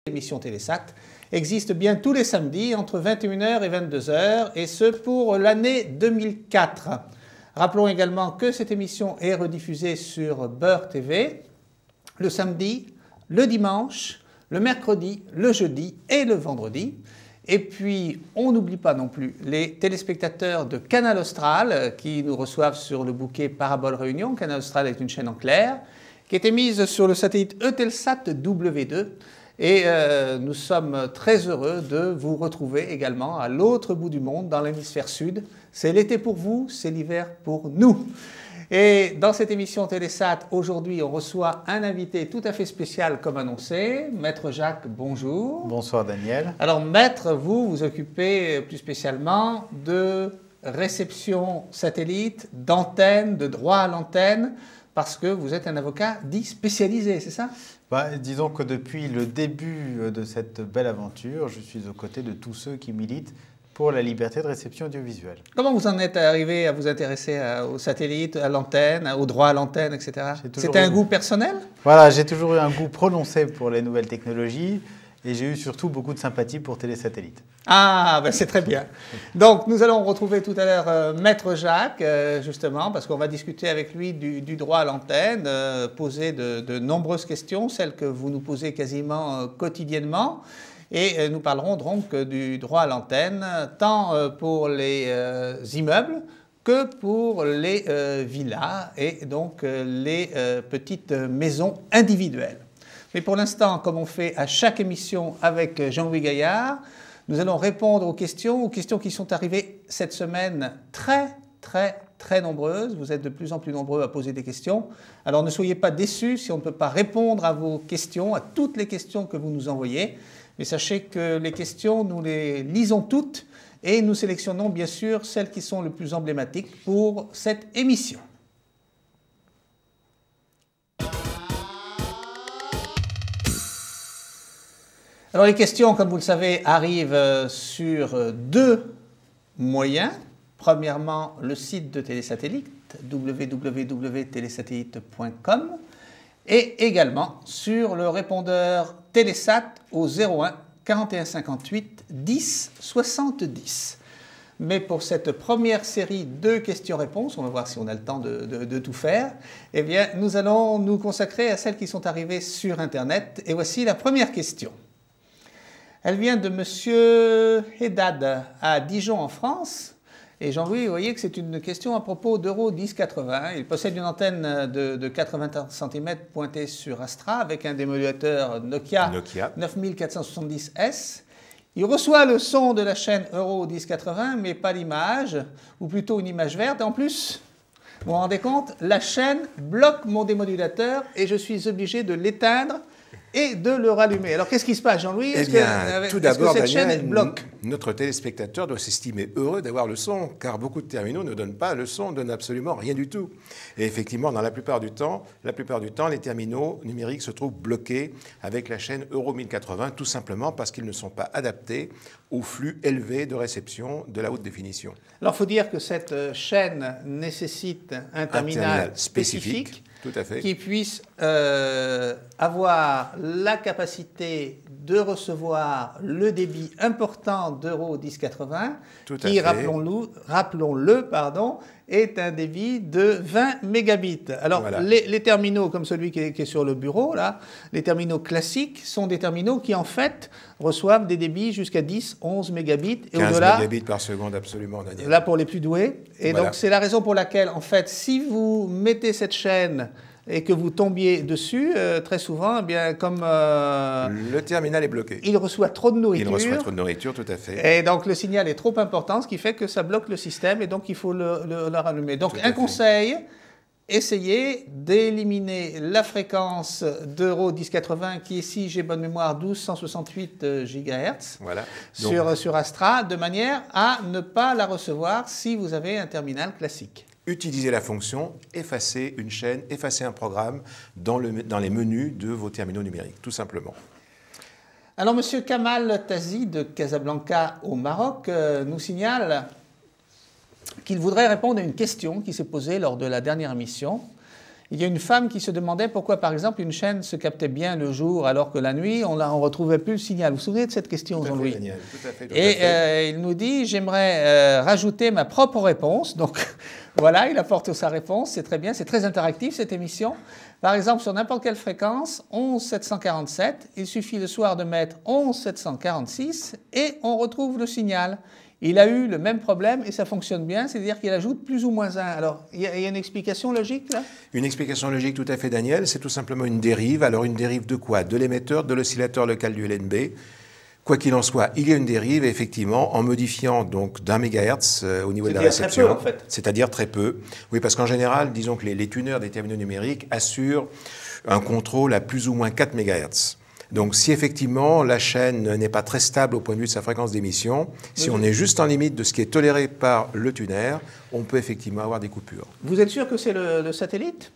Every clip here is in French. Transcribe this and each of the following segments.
L'émission Télésat existe bien tous les samedis entre 21h et 22h, et ce pour l'année 2004. Rappelons également que cette émission est rediffusée sur Beurre TV le samedi, le dimanche, le mercredi, le jeudi et le vendredi. Et puis, on n'oublie pas non plus les téléspectateurs de Canal Austral qui nous reçoivent sur le bouquet Parabole Réunion. Canal Austral est une chaîne en clair qui est émise sur le satellite Eutelsat W2. Et nous sommes très heureux de vous retrouver également à l'autre bout du monde, dans l'hémisphère sud. C'est l'été pour vous, c'est l'hiver pour nous. Et dans cette émission Télésat, aujourd'hui, on reçoit un invité tout à fait spécial comme annoncé. Maître Jacques, bonjour. Bonsoir Daniel. Alors Maître, vous vous occupez plus spécialement de réception satellite, d'antenne, de droit à l'antenne, parce que vous êtes un avocat dit spécialisé, c'est ça ? Disons que depuis le début de cette belle aventure, je suis aux côtés de tous ceux qui militent pour la liberté de réception audiovisuelle. Comment vous en êtes arrivé à vous intéresser au satellite, à l'antenne, au droit à l'antenne, etc. C'était un goût personnel ? Voilà, j'ai toujours eu un goût prononcé pour les nouvelles technologies et j'ai eu surtout beaucoup de sympathie pour Télésatellite. Ah, ben c'est très bien. Donc, nous allons retrouver tout à l'heure Maître Jacques, justement, parce qu'on va discuter avec lui du droit à l'antenne, poser de nombreuses questions, celles que vous nous posez quasiment quotidiennement. Et nous parlerons donc du droit à l'antenne, tant pour les immeubles que pour les villas et donc les petites maisons individuelles. Mais pour l'instant, comme on fait à chaque émission avec Jean-Louis Gaillard, nous allons répondre aux questions qui sont arrivées cette semaine très nombreuses. Vous êtes de plus en plus nombreux à poser des questions. Alors ne soyez pas déçus si on ne peut pas répondre à vos questions, à toutes les questions que vous nous envoyez. Mais sachez que les questions, nous les lisons toutes et nous sélectionnons bien sûr celles qui sont les plus emblématiques pour cette émission. Alors les questions, comme vous le savez, arrivent sur deux moyens. Premièrement, le site de Télésatellite, www.télésatellite.com, et également sur le répondeur Télésat au 01 41 58 10 70. Mais pour cette première série de questions-réponses, on va voir si on a le temps de tout faire, eh bien, nous allons nous consacrer à celles qui sont arrivées sur Internet. Et voici la première question. Elle vient de M. Hedad à Dijon en France. Et Jean-Louis, vous voyez que c'est une question à propos d'Euro 1080. Il possède une antenne de 80 cm pointée sur Astra avec un démodulateur Nokia 9470S. Il reçoit le son de la chaîne Euro 1080, mais pas l'image, ou plutôt une image verte. En plus, vous vous rendez compte, la chaîne bloque mon démodulateur et je suis obligé de l'éteindre et de le rallumer. Alors, qu'est-ce qui se passe, Jean-Louis? Eh bien, tout d'abord, Daniel, bloque? Notre téléspectateur doit s'estimer heureux d'avoir le son, car beaucoup de terminaux ne donnent pas le son, ne donnent absolument rien du tout. Et effectivement, dans la plupart du temps, les terminaux numériques se trouvent bloqués avec la chaîne Euro 1080, tout simplement parce qu'ils ne sont pas adaptés au flux élevé de réception de la haute définition. Alors, il faut dire que cette chaîne nécessite un terminal spécifique. Tout à fait. Qui puisse avoir la capacité de recevoir le débit important d'Euro 1080, qui, rappelons-le, est un débit de 20 mégabits. Alors, voilà. les terminaux comme celui qui est sur le bureau, là, les terminaux classiques sont des terminaux qui, en fait, reçoivent des débits jusqu'à 10, 11 mégabits. Et 15 au-delà, mégabits par seconde, absolument, Daniel. Là, pour les plus doués. Et voilà. Donc, c'est la raison pour laquelle, en fait, si vous mettez cette chaîne et que vous tombiez dessus, très souvent, eh bien, comme... le terminal est bloqué. Il reçoit trop de nourriture. Il reçoit trop de nourriture, tout à fait. Et donc, le signal est trop important, ce qui fait que ça bloque le système, et donc il faut le rallumer. Donc, un conseil, essayez d'éliminer la fréquence d'Euro 1080, qui est, si j'ai bonne mémoire, 1268 GHz, voilà. sur Astra, de manière à ne pas la recevoir si vous avez un terminal classique. Utilisez la fonction effacer une chaîne, effacer un programme dans les menus de vos terminaux numériques, tout simplement. Alors, M. Kamal Tazi de Casablanca au Maroc nous signale qu'il voudrait répondre à une question qui s'est posée lors de la dernière émission. il y a une femme qui se demandait pourquoi, par exemple, une chaîne se captait bien le jour alors que la nuit, on ne retrouvait plus le signal. Vous vous souvenez de cette question, Jean-Louis? Tout à fait. Et il nous dit, j'aimerais rajouter ma propre réponse. Donc voilà, il apporte sa réponse, c'est très bien, c'est très interactif cette émission. Par exemple, sur n'importe quelle fréquence, 11 747, il suffit le soir de mettre 11 746 et on retrouve le signal. Il a eu le même problème et ça fonctionne bien, c'est-à-dire qu'il ajoute plus ou moins 1. Alors, il y a une explication logique là? Une explication logique tout à fait, Daniel, c'est tout simplement une dérive. Alors une dérive de quoi? De l'émetteur, de l'oscillateur local du LNB. Quoi qu'il en soit, il y a une dérive, effectivement, en modifiant donc d'1 MHz au niveau de la réception. Très peu, en fait. C'est-à-dire très peu. Oui, parce qu'en général, disons que les tuneurs des terminaux numériques assurent un contrôle à plus ou moins 4 MHz. Donc si effectivement la chaîne n'est pas très stable au point de vue de sa fréquence d'émission, si on est juste en limite de ce qui est toléré par le tuner, on peut effectivement avoir des coupures. Vous êtes sûr que c'est le satellite?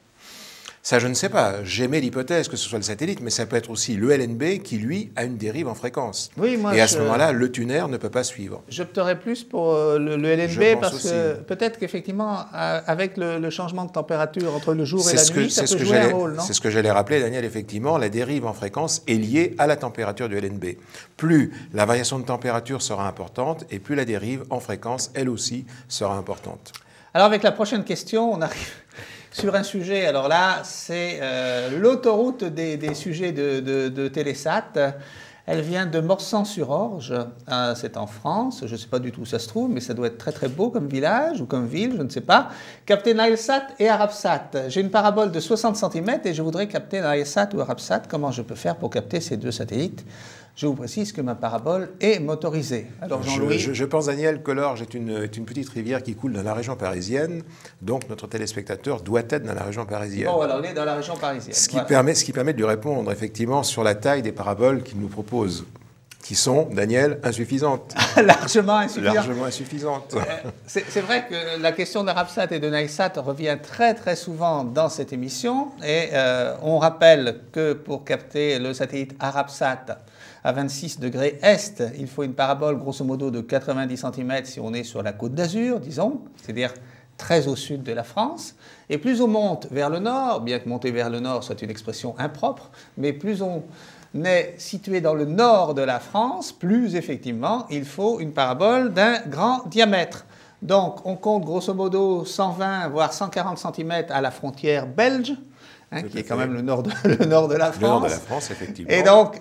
Ça, je ne sais pas. J'émets l'hypothèse que ce soit le satellite, mais ça peut être aussi le LNB qui, lui, a une dérive en fréquence. Oui, moi, et à ce moment-là, le tuner ne peut pas suivre. J'opterais plus pour le LNB parce que peut-être qu'effectivement, avec le changement de température entre le jour et la nuit, ça peut jouer un rôle, non? C'est ce que j'allais rappeler, Daniel. Effectivement, la dérive en fréquence est liée à la température du LNB. Plus la variation de température sera importante et plus la dérive en fréquence, elle aussi, sera importante. Alors, avec la prochaine question, on arrive sur un sujet. Alors là, c'est l'autoroute des sujets de Télésat. Elle vient de Morsan-sur-Orge, c'est en France, je ne sais pas du tout où ça se trouve, mais ça doit être très très beau comme village ou comme ville, je ne sais pas. Capter Nilesat et Arabsat. J'ai une parabole de 60 cm et je voudrais capter Nilesat ou Arabsat. Comment je peux faire pour capter ces deux satellites? Je vous précise que ma parabole est motorisée. Alors Jean-Louis, je pense, Daniel, que l'Orge est une petite rivière qui coule dans la région parisienne, donc notre téléspectateur doit être dans la région parisienne. Bon, alors on est dans la région parisienne. Ce qui permet de lui répondre effectivement sur la taille des paraboles qu'il nous propose, qui sont, Daniel, insuffisantes. Largement insuffisantes. Largement insuffisantes. C'est vrai que la question d'Arabsat et de Nilesat revient très très souvent dans cette émission. Et on rappelle que pour capter le satellite Arabsat à 26 degrés est, il faut une parabole grosso modo de 90 cm si on est sur la Côte d'Azur, disons, c'est-à-dire très au sud de la France. Et plus on monte vers le nord, bien que monter vers le nord soit une expression impropre, mais plus on est situé dans le nord de la France, plus effectivement il faut une parabole d'un grand diamètre. Donc on compte grosso modo 120 voire 140 cm à la frontière belge, qui est quand même le nord de la France. Le nord de la France, effectivement. Et donc,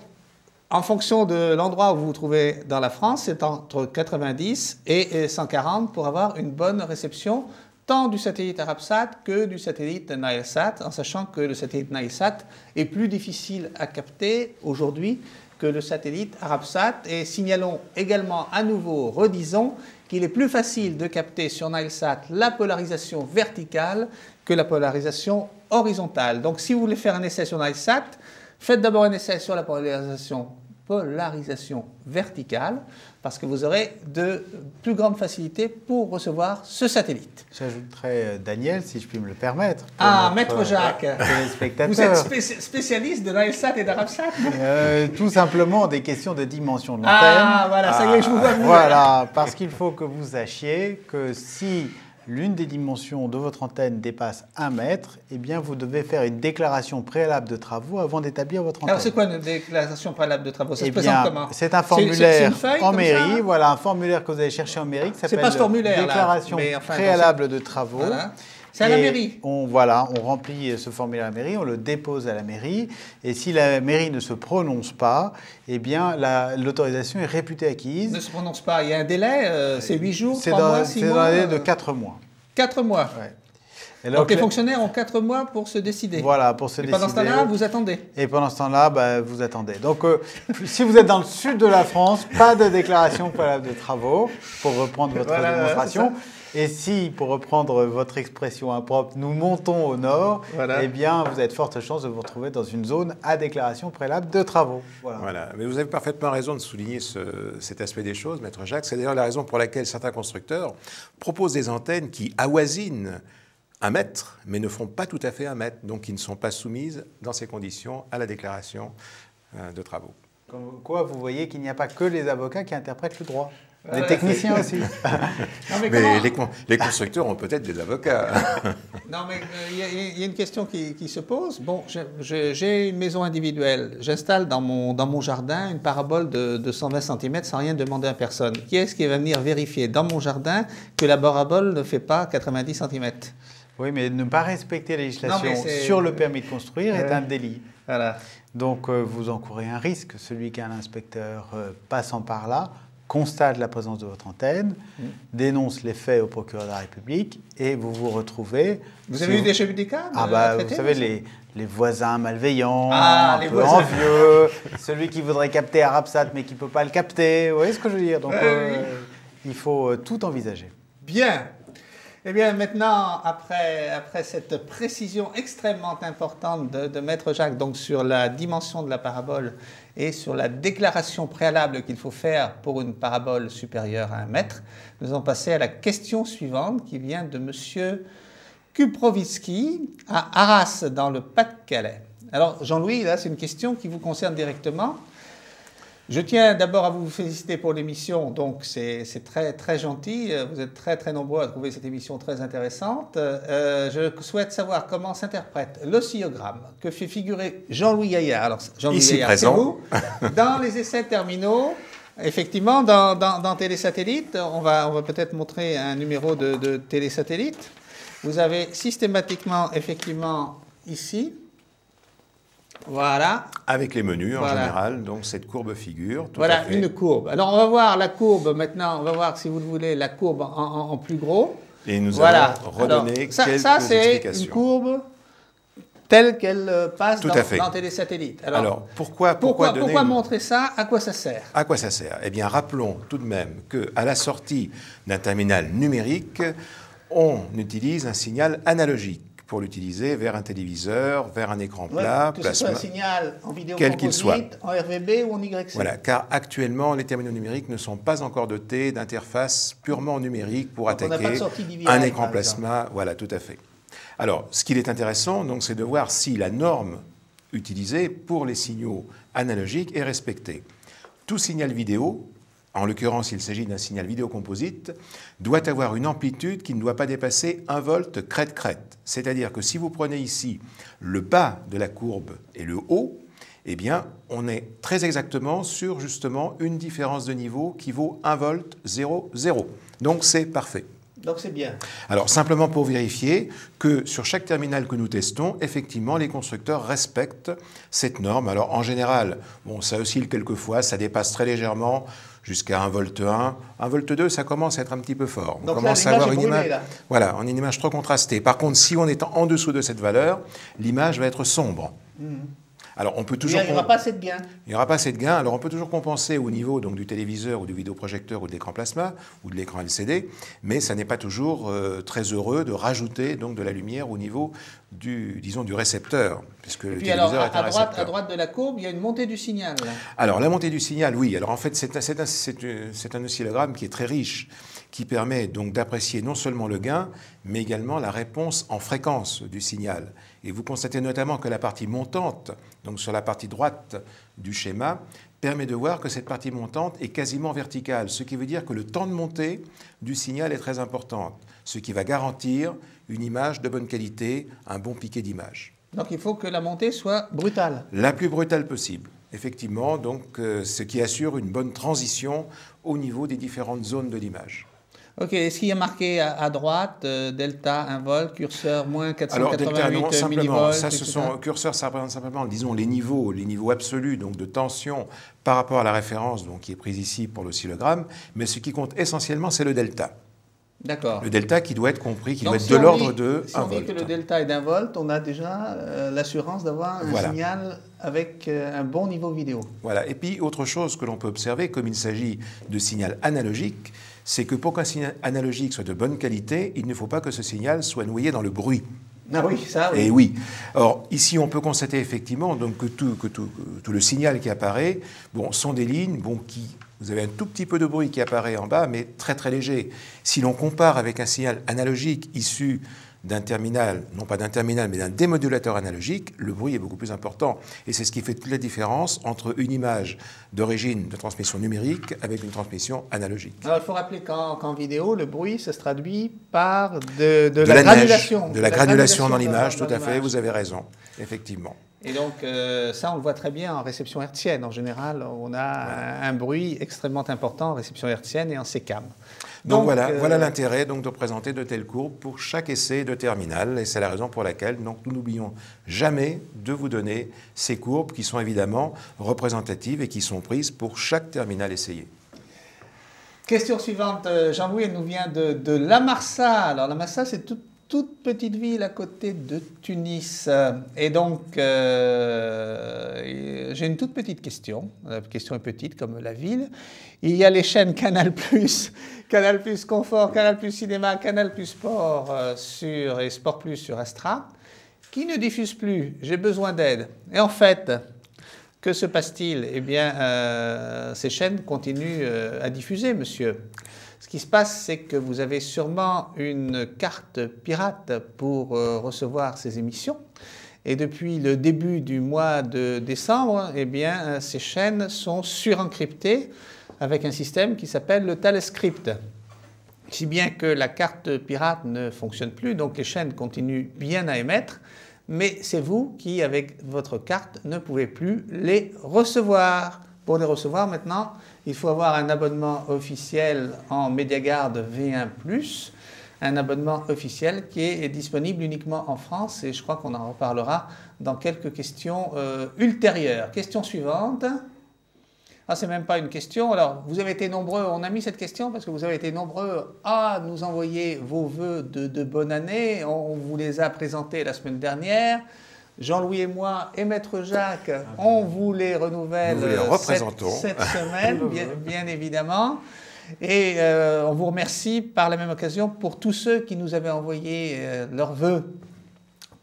en fonction de l'endroit où vous vous trouvez dans la France, c'est entre 90 et 140 pour avoir une bonne réception tant du satellite Arabsat que du satellite Nilesat, en sachant que le satellite Nilesat est plus difficile à capter aujourd'hui que le satellite Arabsat. Et signalons également à nouveau, redisons, qu'il est plus facile de capter sur Nilesat la polarisation verticale que la polarisation horizontale. Donc si vous voulez faire un essai sur Nilesat, faites d'abord un essai sur la polarisation verticale, parce que vous aurez de plus grandes facilités pour recevoir ce satellite. J'ajouterais, Daniel, si je puis me le permettre. Maître Jacques, vous êtes spécialiste de Nilesat et d'Arabsat? Tout simplement des questions de dimension de l'antenne. Ah, voilà, ça y est, je vous vois. Voilà, parce qu'il faut que vous sachiez que si l'une des dimensions de votre antenne dépasse 1 mètre, eh bien vous devez faire une déclaration préalable de travaux avant d'établir votre antenne. Alors c'est quoi une déclaration préalable de travaux? Ça se présente comment? C'est un formulaire en mairie, voilà, un formulaire que vous allez chercher en mairie qui s'appelle déclaration préalable de travaux. Voilà. C'est à la mairie. On remplit ce formulaire à la mairie, on le dépose à la mairie, et si la mairie ne se prononce pas, eh bien l'autorisation est réputée acquise. Ne se prononce pas, il y a un délai, c'est 8 jours, 3 mois, 6 mois? C'est dans un délai de 4 mois. 4 mois. Ouais. Donc les fonctionnaires ont 4 mois pour se décider. Voilà, pour se décider. Et pendant ce temps-là, vous attendez. Et pendant ce temps-là, vous attendez. Donc, si vous êtes dans le sud de la France, pas de déclaration préalable de travaux, pour reprendre votre démonstration. Et si, pour reprendre votre expression impropre, nous montons au nord, eh bien, vous avez de fortes chances de vous retrouver dans une zone à déclaration préalable de travaux. Voilà. Mais vous avez parfaitement raison de souligner cet aspect des choses, Maître Jacques. C'est d'ailleurs la raison pour laquelle certains constructeurs proposent des antennes qui avoisinent 1 mètre, mais ne font pas tout à fait 1 mètre, donc qui ne sont pas soumises, dans ces conditions, à la déclaration de travaux. Comme quoi, vous voyez qu'il n'y a pas que les avocats qui interprètent le droit. Des techniciens aussi. Non, mais les constructeurs ont peut-être des avocats. Non, mais il y a une question qui se pose. Bon, j'ai une maison individuelle. J'installe dans mon jardin une parabole de 120 cm sans rien demander à personne. Qui est-ce qui va venir vérifier dans mon jardin que la parabole ne fait pas 90 cm? Oui, mais ne pas respecter la législation sur le permis de construire est un délit. Voilà. Donc, vous encourez un risque. Celui qui a un inspecteur passant par là constate la présence de votre antenne, dénonce les faits au procureur de la République et vous vous retrouvez... Vous avez eu des cas vous savez, les voisins malveillants, un peu envieux, celui qui voudrait capter Arabsat mais qui ne peut pas le capter, vous voyez ce que je veux dire? Donc, il faut tout envisager. Bien. Eh bien, maintenant, après cette précision extrêmement importante de Maître Jacques, donc sur la dimension de la parabole et sur la déclaration préalable qu'il faut faire pour une parabole supérieure à 1 mètre, nous allons passer à la question suivante qui vient de M. Kuprovitsky à Arras, dans le Pas-de-Calais. Alors, Jean-Louis, là, c'est une question qui vous concerne directement. Je tiens d'abord à vous féliciter pour l'émission, donc c'est très, très gentil. Vous êtes très, très nombreux à trouver cette émission très intéressante. Je souhaite savoir comment s'interprète l'oscillogramme que fait figurer Jean-Louis Gaillard. Alors, Jean-Louis Gaillard, c'est vous. Dans les essais terminaux, effectivement, dans Télésatellite, on va peut-être montrer un numéro de Télésatellite. Vous avez systématiquement, effectivement, ici... Voilà. Avec les menus en général, donc cette courbe figure. Voilà, une courbe. Alors on va voir la courbe maintenant, on va voir si vous le voulez, la courbe en plus gros. Et nous allons redonner quelques explications. Ça c'est une courbe telle qu'elle passe dans Télésatellite. Alors pourquoi montrer ça? À quoi ça sert? À quoi ça sert? Eh bien, rappelons tout de même qu'à la sortie d'un terminal numérique, on utilise un signal analogique pour l'utiliser vers un téléviseur, vers un écran plat, que ce soit un signal en vidéo quel qu'il soit, en RVB ou en YC. Voilà, car actuellement, les terminaux numériques ne sont pas encore dotés d'interfaces purement numériques pour attaquer un écran plasma. Voilà, tout à fait. Alors, ce qu'il est intéressant, donc, c'est de voir si la norme utilisée pour les signaux analogiques est respectée. Tout signal vidéo, en l'occurrence, il s'agit d'un signal vidéocomposite, doit avoir une amplitude qui ne doit pas dépasser 1 volt crête-crête. C'est-à-dire que si vous prenez ici le bas de la courbe et le haut, eh bien, on est très exactement sur justement une différence de niveau qui vaut 1 volt 0, 0. Donc, c'est parfait. Donc, c'est bien. Alors, simplement pour vérifier que sur chaque terminal que nous testons, effectivement, les constructeurs respectent cette norme. Alors, en général, bon, ça oscille quelquefois, ça dépasse très légèrement, jusqu'à 1 volt 1. 1 volt 2, ça commence à être un petit peu fort. On commence à avoir une image, voilà, une image trop contrastée. Par contre, si on est en dessous de cette valeur, l'image va être sombre. Alors, on peut toujours... Il n'y aura pas assez de gain. Il n'y aura pas assez de gain. Alors, on peut toujours compenser au niveau donc, du téléviseur ou du vidéoprojecteur ou de l'écran plasma ou de l'écran LCD, mais ça n'est pas toujours très heureux de rajouter donc, de la lumière au niveau du récepteur, puisque le téléviseur est un récepteur. À droite de la courbe, il y a une montée du signal. Là. Alors, la montée du signal, oui. Alors, en fait, c'est un oscillogramme qui est très riche, qui permet donc d'apprécier non seulement le gain, mais également la réponse en fréquence du signal. Et vous constatez notamment que la partie montante, donc sur la partie droite du schéma, permet de voir que cette partie montante est quasiment verticale, ce qui veut dire que le temps de montée du signal est très important, ce qui va garantir une image de bonne qualité, un bon piqué d'image. Donc il faut que la montée soit brutale. La plus brutale possible, effectivement, donc ce qui assure une bonne transition au niveau des différentes zones de l'image. Ok, est-ce qu'il y a marqué à droite, delta 1 volt, curseur moins 488 millivolts? Ça, curseur, ça représente simplement, disons, les niveaux absolus donc de tension par rapport à la référence donc, qui est prise ici pour l'oscillogramme, mais ce qui compte essentiellement, c'est le delta. D'accord. Le delta qui doit être compris, qui doit être de l'ordre de 1 volt. Si on dit que le delta est d'1 volt, on a déjà l'assurance d'avoir un signal avec un bon niveau vidéo. Voilà. Et puis, autre chose que l'on peut observer, comme il s'agit de signal analogique, c'est que pour qu'un signal analogique soit de bonne qualité, il ne faut pas que ce signal soit noyé dans le bruit. Ah oui, ça oui. Et oui. Or, ici, on peut constater effectivement donc, que tout le signal qui apparaît sont des lignes vous avez un tout petit peu de bruit qui apparaît en bas, mais très très léger. Si l'on compare avec un signal analogique issu d'un terminal, non pas d'un terminal, mais d'un démodulateur analogique, le bruit est beaucoup plus important. Et c'est ce qui fait toute la différence entre une image d'origine de transmission numérique avec une transmission analogique. Alors, il faut rappeler qu'en vidéo, le bruit, ça se traduit par de la granulation. De la granulation dans l'image, tout à fait, vous avez raison, effectivement. Et donc, ça, on le voit très bien en réception hertzienne. En général, on a un bruit extrêmement important en réception hertzienne et en sécam. Donc voilà l'intérêt de présenter de telles courbes pour chaque essai de terminal. Et c'est la raison pour laquelle nous n'oublions jamais de vous donner ces courbes qui sont évidemment représentatives et qui sont prises pour chaque terminal essayé. Question suivante, Jean-Louis, elle nous vient de La Marsa. Alors, La Marsa, c'est toute petite ville à côté de Tunis. Et donc, j'ai une toute petite question. La question est petite, comme la ville. Il y a les chaînes Canal+, Canal+ Confort, Canal+ Cinéma, Canal+ Sport et Sport Plus sur Astra, qui ne diffusent plus. J'ai besoin d'aide. Et en fait, que se passe-t-il? Eh bien, ces chaînes continuent à diffuser, monsieur. Ce qui se passe, c'est que vous avez sûrement une carte pirate pour recevoir ces émissions. Et depuis le début du mois de décembre, eh bien, ces chaînes sont surencryptées avec un système qui s'appelle le Talescript. Si bien que la carte pirate ne fonctionne plus, donc les chaînes continuent bien à émettre, mais c'est vous qui, avec votre carte, ne pouvez plus les recevoir. Pour les recevoir maintenant, il faut avoir un abonnement officiel en MediaGuard V1+, un abonnement officiel qui est disponible uniquement en France, et je crois qu'on en reparlera dans quelques questions ultérieures. Question suivante. Ah, c'est même pas une question. Alors, vous avez été nombreux, on a mis cette question parce que vous avez été nombreux à nous envoyer vos vœux de bonne année. On vous les a présentés la semaine dernière. Jean-Louis et moi et Maître Jacques, on vous les renouvelle cette semaine, bien évidemment. Et on vous remercie par la même occasion pour tous ceux qui nous avaient envoyé leurs vœux,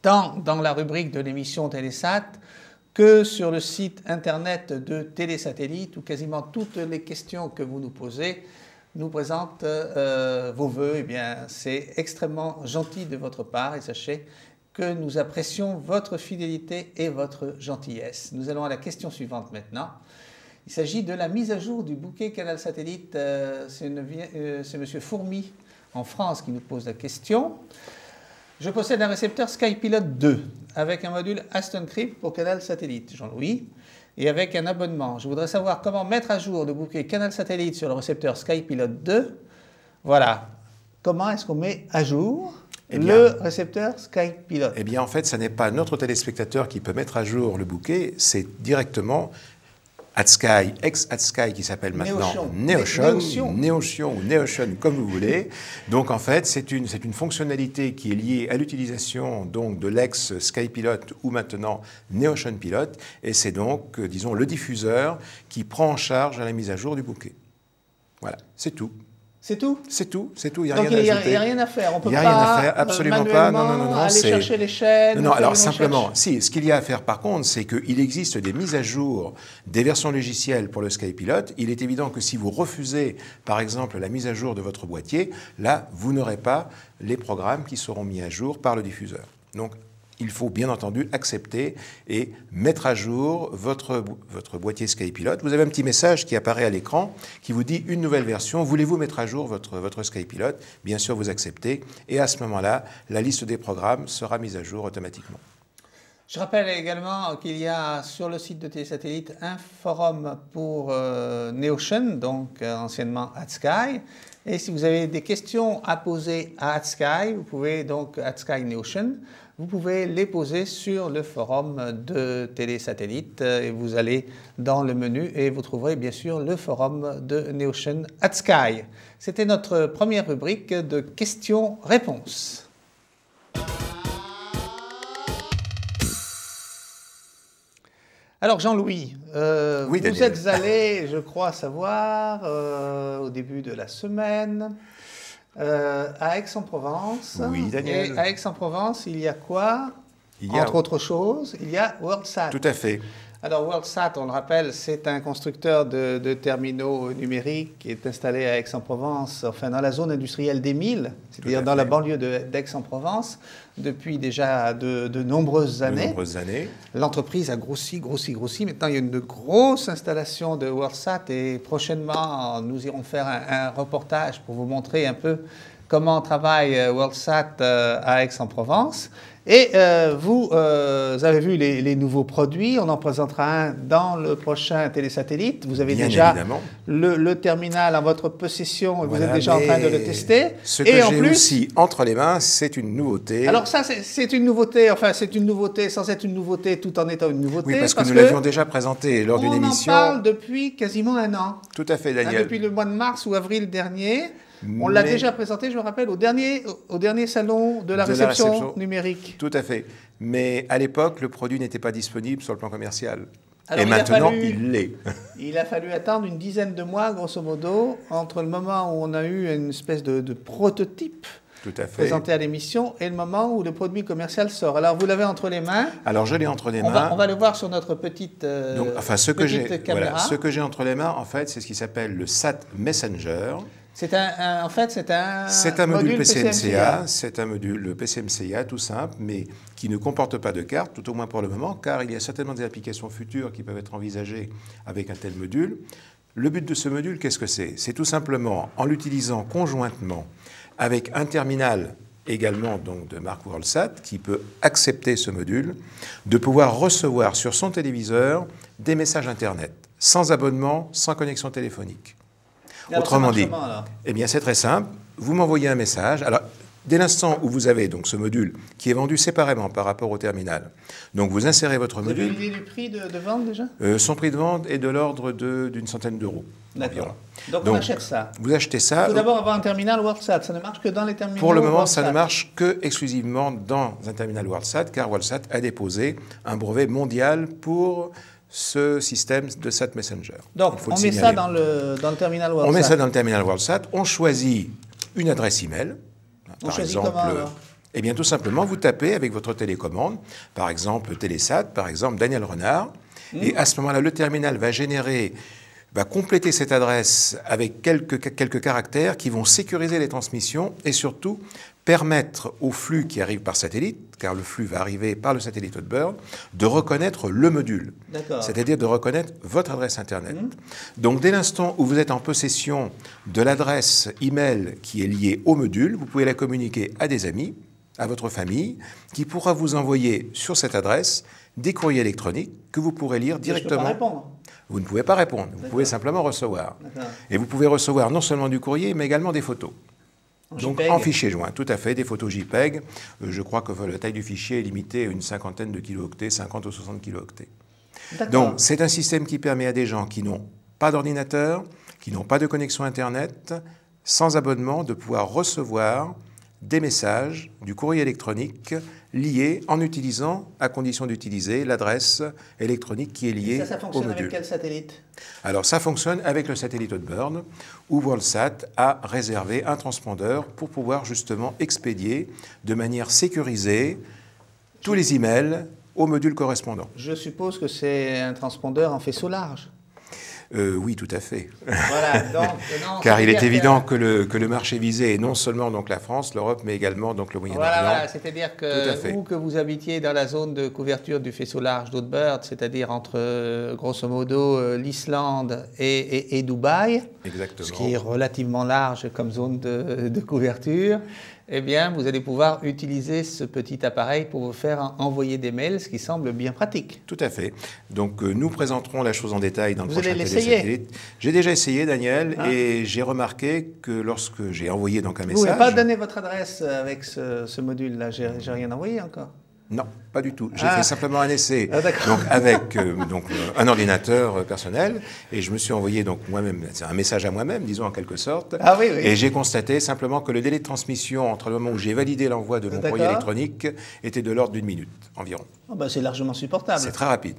tant dans la rubrique de l'émission Télésat que sur le site internet de Télésatellite, où quasiment toutes les questions que vous nous posez nous présentent vos vœux. Eh bien, c'est extrêmement gentil de votre part et sachez que nous apprécions votre fidélité et votre gentillesse. Nous allons à la question suivante maintenant. Il s'agit de la mise à jour du bouquet Canal Satellite. C'est M. Fourmi en France qui nous pose la question. Je possède un récepteur SkyPilot 2 avec un module AstonCrypt pour Canal Satellite, Jean-Louis, et avec un abonnement. Je voudrais savoir comment mettre à jour le bouquet Canal Satellite sur le récepteur SkyPilot 2. Voilà. Comment est-ce qu'on met à jour le récepteur SkyPilot? Eh bien, en fait, ce n'est pas notre téléspectateur qui peut mettre à jour le bouquet, c'est directement AdSky, ex-AdSky qui s'appelle maintenant Neocean ou Neocean comme vous voulez. Donc en fait, c'est une fonctionnalité qui est liée à l'utilisation donc de l'ex-SkyPilot ou maintenant Neocean Pilot, et c'est donc, disons, le diffuseur qui prend en charge la mise à jour du bouquet. Voilà, c'est tout. C'est tout? C'est tout, il n'y a rien à ajouter. Donc il n'y a rien à faire, on peut pas rien à faire, absolument pas. Non, aller chercher les chaînes. Non, alors simplement, si, ce qu'il y a à faire par contre, c'est qu'il existe des mises à jour des versions logicielles pour le SkyPilot. Il est évident que si vous refusez, par exemple, la mise à jour de votre boîtier, là, vous n'aurez pas les programmes qui seront mis à jour par le diffuseur. Donc, il faut bien entendu accepter et mettre à jour votre boîtier SkyPilot. Vous avez un petit message qui apparaît à l'écran qui vous dit une nouvelle version. Voulez-vous mettre à jour votre SkyPilot? Bien sûr, vous acceptez. Et à ce moment-là, la liste des programmes sera mise à jour automatiquement. Je rappelle également qu'il y a sur le site de Télésatellite un forum pour Neocean, donc anciennement AdSky. Et si vous avez des questions à poser à AdSky, vous pouvez donc AdSky Neocean, vous pouvez les poser sur le forum de Télésatellite et vous allez dans le menu et vous trouverez bien sûr le forum de Neocean AdSky. C'était notre première rubrique de questions-réponses. Alors Jean-Louis, oui, vous êtes allé, je crois savoir, au début de la semaine, à Aix-en-Provence. Oui, Daniel. Et à Aix-en-Provence, il y a quoi? Entre autres choses, il y a WorldSat. Tout à fait. Alors WorldSat, on le rappelle, c'est un constructeur de terminaux numériques qui est installé à Aix-en-Provence, enfin dans la zone industrielle d'Émile, c'est-à-dire dans la banlieue d'Aix-en-Provence, depuis déjà de nombreuses années. L'entreprise a grossi. Maintenant, il y a une grosse installation de WorldSat et prochainement, nous irons faire un reportage pour vous montrer un peu comment travaille WorldSat à Aix-en-Provence. Et vous avez vu les nouveaux produits, on en présentera un dans le prochain télésatellite. Vous avez déjà le terminal en votre possession, vous êtes déjà en train de le tester. Ce que j'ai aussi entre les mains, c'est une nouveauté. Alors ça, c'est une nouveauté, enfin c'est une nouveauté sans être une nouveauté tout en étant une nouveauté. Oui, parce que nous l'avions déjà présenté lors d'une émission. On en parle depuis quasiment un an. Tout à fait, Daniel. Depuis le mois de mars ou avril dernier. On l'a déjà présenté, je me rappelle, au dernier salon de la réception numérique. Tout à fait. Mais à l'époque, le produit n'était pas disponible sur le plan commercial. Alors, et maintenant, il l'est. Il a fallu attendre une dizaine de mois, grosso modo, entre le moment où on a eu une espèce de prototype présenté à l'émission et le moment où le produit commercial sort. Alors, vous l'avez entre les mains. Alors, je l'ai entre les mains. On va le voir sur notre petite caméra. Voilà, ce que j'ai entre les mains, en fait, c'est ce qui s'appelle le SAT Messenger. C'est un module PCMCIA, c'est un module PCMCIA tout simple, mais qui ne comporte pas de carte, tout au moins pour le moment, car il y a certainement des applications futures qui peuvent être envisagées avec un tel module. Le but de ce module, qu'est-ce que c'est? C'est tout simplement, en l'utilisant conjointement avec un terminal également donc de marque WorldSat, qui peut accepter ce module, de pouvoir recevoir sur son téléviseur des messages Internet, sans abonnement, sans connexion téléphonique. Autrement dit, eh bien c'est très simple, vous m'envoyez un message. Alors, dès l'instant où vous avez donc ce module qui est vendu séparément par rapport au terminal, donc vous insérez votre module. Vous avez l'idée du prix de vente déjà? Son prix de vente est de l'ordre d'une centaine d'euros. D'accord. Donc on achète ça. Vous achetez ça. Il faut d'abord avoir un terminal WorldSat. Ça ne marche que dans les terminaux. Pour le moment, ça ne marche que exclusivement dans un terminal WorldSat, car WorldSat a déposé un brevet mondial pour ce système de SAT Messenger. Donc, on met ça dans le terminal WorldSat. On met ça dans le terminal WorldSat, on choisit une adresse email. On choisit comment alors? Eh bien, tout simplement, vous tapez avec votre télécommande, par exemple Télésat, par exemple Daniel Renard, et à ce moment-là, le terminal va compléter cette adresse avec quelques caractères qui vont sécuriser les transmissions et surtout permettre au flux qui arrive par satellite, car le flux va arriver par le satellite Hotbird, de reconnaître le module, c'est-à-dire de reconnaître votre adresse Internet. Donc dès l'instant où vous êtes en possession de l'adresse email qui est liée au module, vous pouvez la communiquer à des amis, à votre famille, qui pourra vous envoyer sur cette adresse des courriers électroniques que vous pourrez lire directement. Je peux pas répondre. Vous ne pouvez pas répondre, vous pouvez simplement recevoir. Et vous pouvez recevoir non seulement du courrier, mais également des photos. Donc en fichier joint, tout à fait, des photos JPEG. Je crois que la taille du fichier est limitée à une cinquantaine de kilooctets, 50 ou 60 kilooctets. Donc c'est un système qui permet à des gens qui n'ont pas d'ordinateur, qui n'ont pas de connexion Internet, sans abonnement, de pouvoir recevoir des messages, du courrier électronique liés en utilisant, à condition d'utiliser, l'adresse électronique qui est liée au module. Ça fonctionne avec quel satellite? Alors ça fonctionne avec le satellite Hotbird, où WorldSat a réservé un transpondeur pour pouvoir justement expédier de manière sécurisée tous les emails au module correspondant. Je suppose que c'est un transpondeur en faisceau large. Oui, tout à fait. Voilà, car il est évident que le marché visé est non seulement donc la France, l'Europe, mais également donc le Moyen-Orient. Voilà, c'est-à-dire que où que vous habitiez dans la zone de couverture du faisceau large d'Hotbird, c'est-à-dire entre grosso modo l'Islande et Dubaï, ce qui est relativement large comme zone de couverture, eh bien, vous allez pouvoir utiliser ce petit appareil pour vous faire envoyer des mails, ce qui semble bien pratique. Tout à fait. Donc, nous présenterons la chose en détail dans le prochain télésatellite. J'ai déjà essayé, Daniel, et j'ai remarqué que lorsque j'ai envoyé donc un message... Vous n'avez pas donné votre adresse avec ce module-là, j'ai rien envoyé encore. Non, pas du tout. J'ai fait simplement un essai donc, avec un ordinateur personnel et je me suis envoyé donc moi-même, c'est un message à moi-même, disons en quelque sorte. Et j'ai constaté simplement que le délai de transmission entre le moment où j'ai validé l'envoi de mon courrier électronique était de l'ordre d'1 minute environ. C'est largement supportable. C'est très rapide.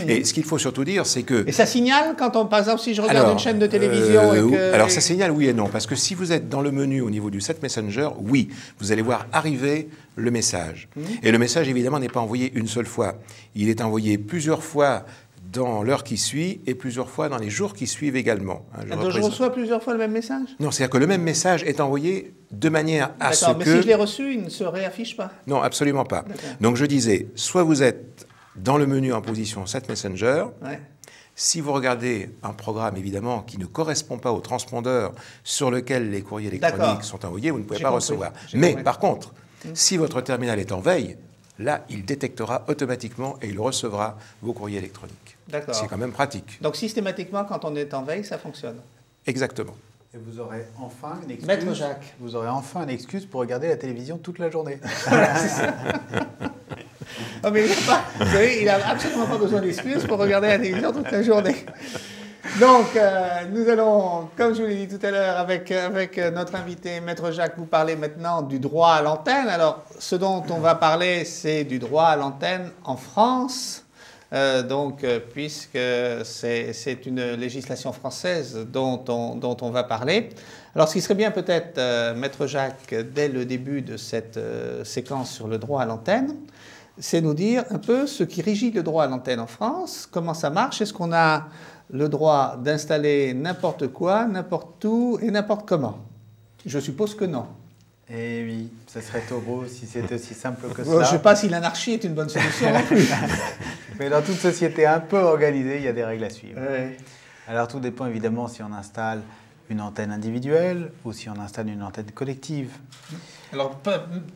Et ce qu'il faut surtout dire, c'est que... Et ça signale quand par exemple, si je regarde une chaîne de télévision et que... Alors ça signale oui et non, parce que si vous êtes dans le menu au niveau du SAT Messenger, oui, vous allez voir arriver le message. Et le message, évidemment, n'est pas envoyé une seule fois. Il est envoyé plusieurs fois dans l'heure qui suit et plusieurs fois dans les jours qui suivent également. Donc je reçois plusieurs fois le même message? Non, c'est-à-dire que le même message est envoyé de manière à ce que... D'accord, mais si je l'ai reçu, il ne se réaffiche pas? Non, absolument pas. Donc je disais, soit vous êtes dans le menu en position Set Messenger, ouais. Si vous regardez un programme, évidemment, qui ne correspond pas au transpondeur sur lequel les courriers électroniques sont envoyés, vous ne pouvez pas recevoir. Mais par contre, si votre terminal est en veille, là, il détectera automatiquement et il recevra vos courriers électroniques. D'accord. C'est quand même pratique. Donc systématiquement, quand on est en veille, ça fonctionne? Exactement. Et vous aurez enfin une excuse. Maître Jacques. Vous aurez enfin une excuse pour regarder la télévision toute la journée. C'est ça. Oh, mais vous savez, il n'a absolument pas besoin d'excuses pour regarder la télévision toute la journée. Donc, nous allons, comme je vous l'ai dit tout à l'heure, avec notre invité, Maître Jacques, vous parler maintenant du droit à l'antenne. Alors, ce dont on va parler, c'est du droit à l'antenne en France. Puisque c'est une législation française dont on va parler. Alors, ce qui serait bien peut-être, Maître Jacques, dès le début de cette séquence sur le droit à l'antenne, c'est nous dire un peu ce qui régit le droit à l'antenne en France, comment ça marche, est-ce qu'on a le droit d'installer n'importe quoi, n'importe où et n'importe comment? Je suppose que non. Eh oui, ce serait trop beau si c'était aussi simple que ça. Je ne sais pas si l'anarchie est une bonne solution non plus. Mais dans toute société un peu organisée, il y a des règles à suivre. Ouais. Alors tout dépend évidemment si on installe une antenne individuelle ou si on installe une antenne collective. Alors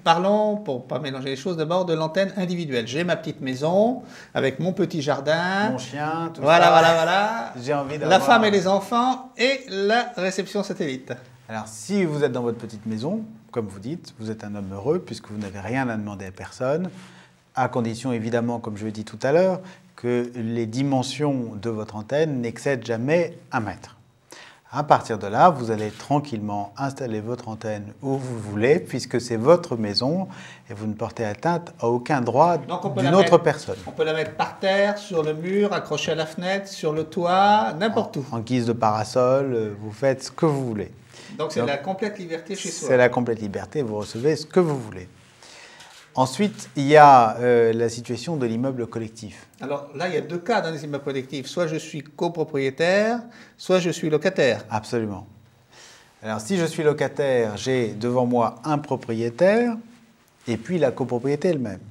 parlons, pour ne pas mélanger les choses, d'abord de l'antenne individuelle. J'ai ma petite maison avec mon petit jardin. Mon chien, tout voilà, ça. Voilà. J'ai envie d'avoir... La femme et les enfants et la réception satellite. Alors si vous êtes dans votre petite maison, comme vous dites, vous êtes un homme heureux puisque vous n'avez rien à demander à personne, à condition évidemment, comme je l'ai dit tout à l'heure, que les dimensions de votre antenne n'excèdent jamais 1 mètre. À partir de là, vous allez tranquillement installer votre antenne où vous voulez, puisque c'est votre maison et vous ne portez atteinte à aucun droit d'une autre personne. On peut la mettre par terre, sur le mur, accrochée à la fenêtre, sur le toit, n'importe où. En guise de parasol, vous faites ce que vous voulez. Donc c'est la complète liberté chez soi. C'est la complète liberté, vous recevez ce que vous voulez. Ensuite, il y a la situation de l'immeuble collectif. Alors là, il y a 2 cas dans les immeubles collectifs. Soit je suis copropriétaire, soit je suis locataire. Absolument. Alors si je suis locataire, j'ai devant moi un propriétaire et puis la copropriété elle-même.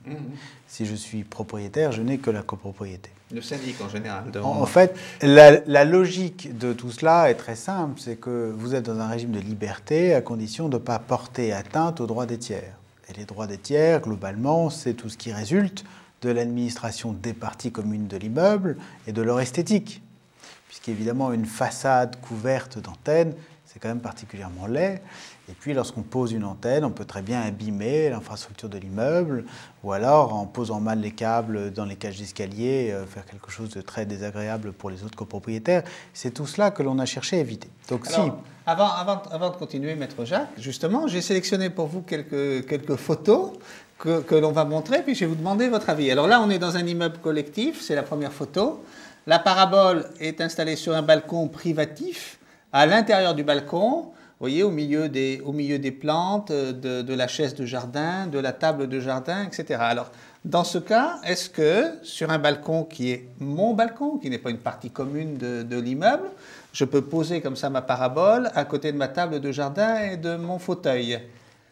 Si je suis propriétaire, je n'ai que la copropriété. Le syndic en général. En fait, la logique de tout cela est très simple, c'est que vous êtes dans un régime de liberté à condition de ne pas porter atteinte aux droits des tiers. Et les droits des tiers, globalement, c'est tout ce qui résulte de l'administration des parties communes de l'immeuble et de leur esthétique. Puisqu'évidemment, une façade couverte d'antennes, c'est quand même particulièrement laid. Et puis, lorsqu'on pose une antenne, on peut très bien abîmer l'infrastructure de l'immeuble, ou alors, en posant mal les câbles dans les cages d'escalier, faire quelque chose de très désagréable pour les autres copropriétaires. C'est tout cela que l'on a cherché à éviter. Donc, alors, avant de continuer, Maître Jacques, justement, j'ai sélectionné pour vous quelques photos que l'on va montrer, puis je vais vous demander votre avis. Alors là, on est dans un immeuble collectif, c'est la première photo. La parabole est installée sur un balcon privatif. À l'intérieur du balcon, vous voyez, au milieu des plantes, de la chaise de jardin, de la table de jardin, etc. Alors, dans ce cas, est-ce que sur un balcon qui est mon balcon, qui n'est pas une partie commune de l'immeuble, je peux poser comme ça ma parabole à côté de ma table de jardin et de mon fauteuil?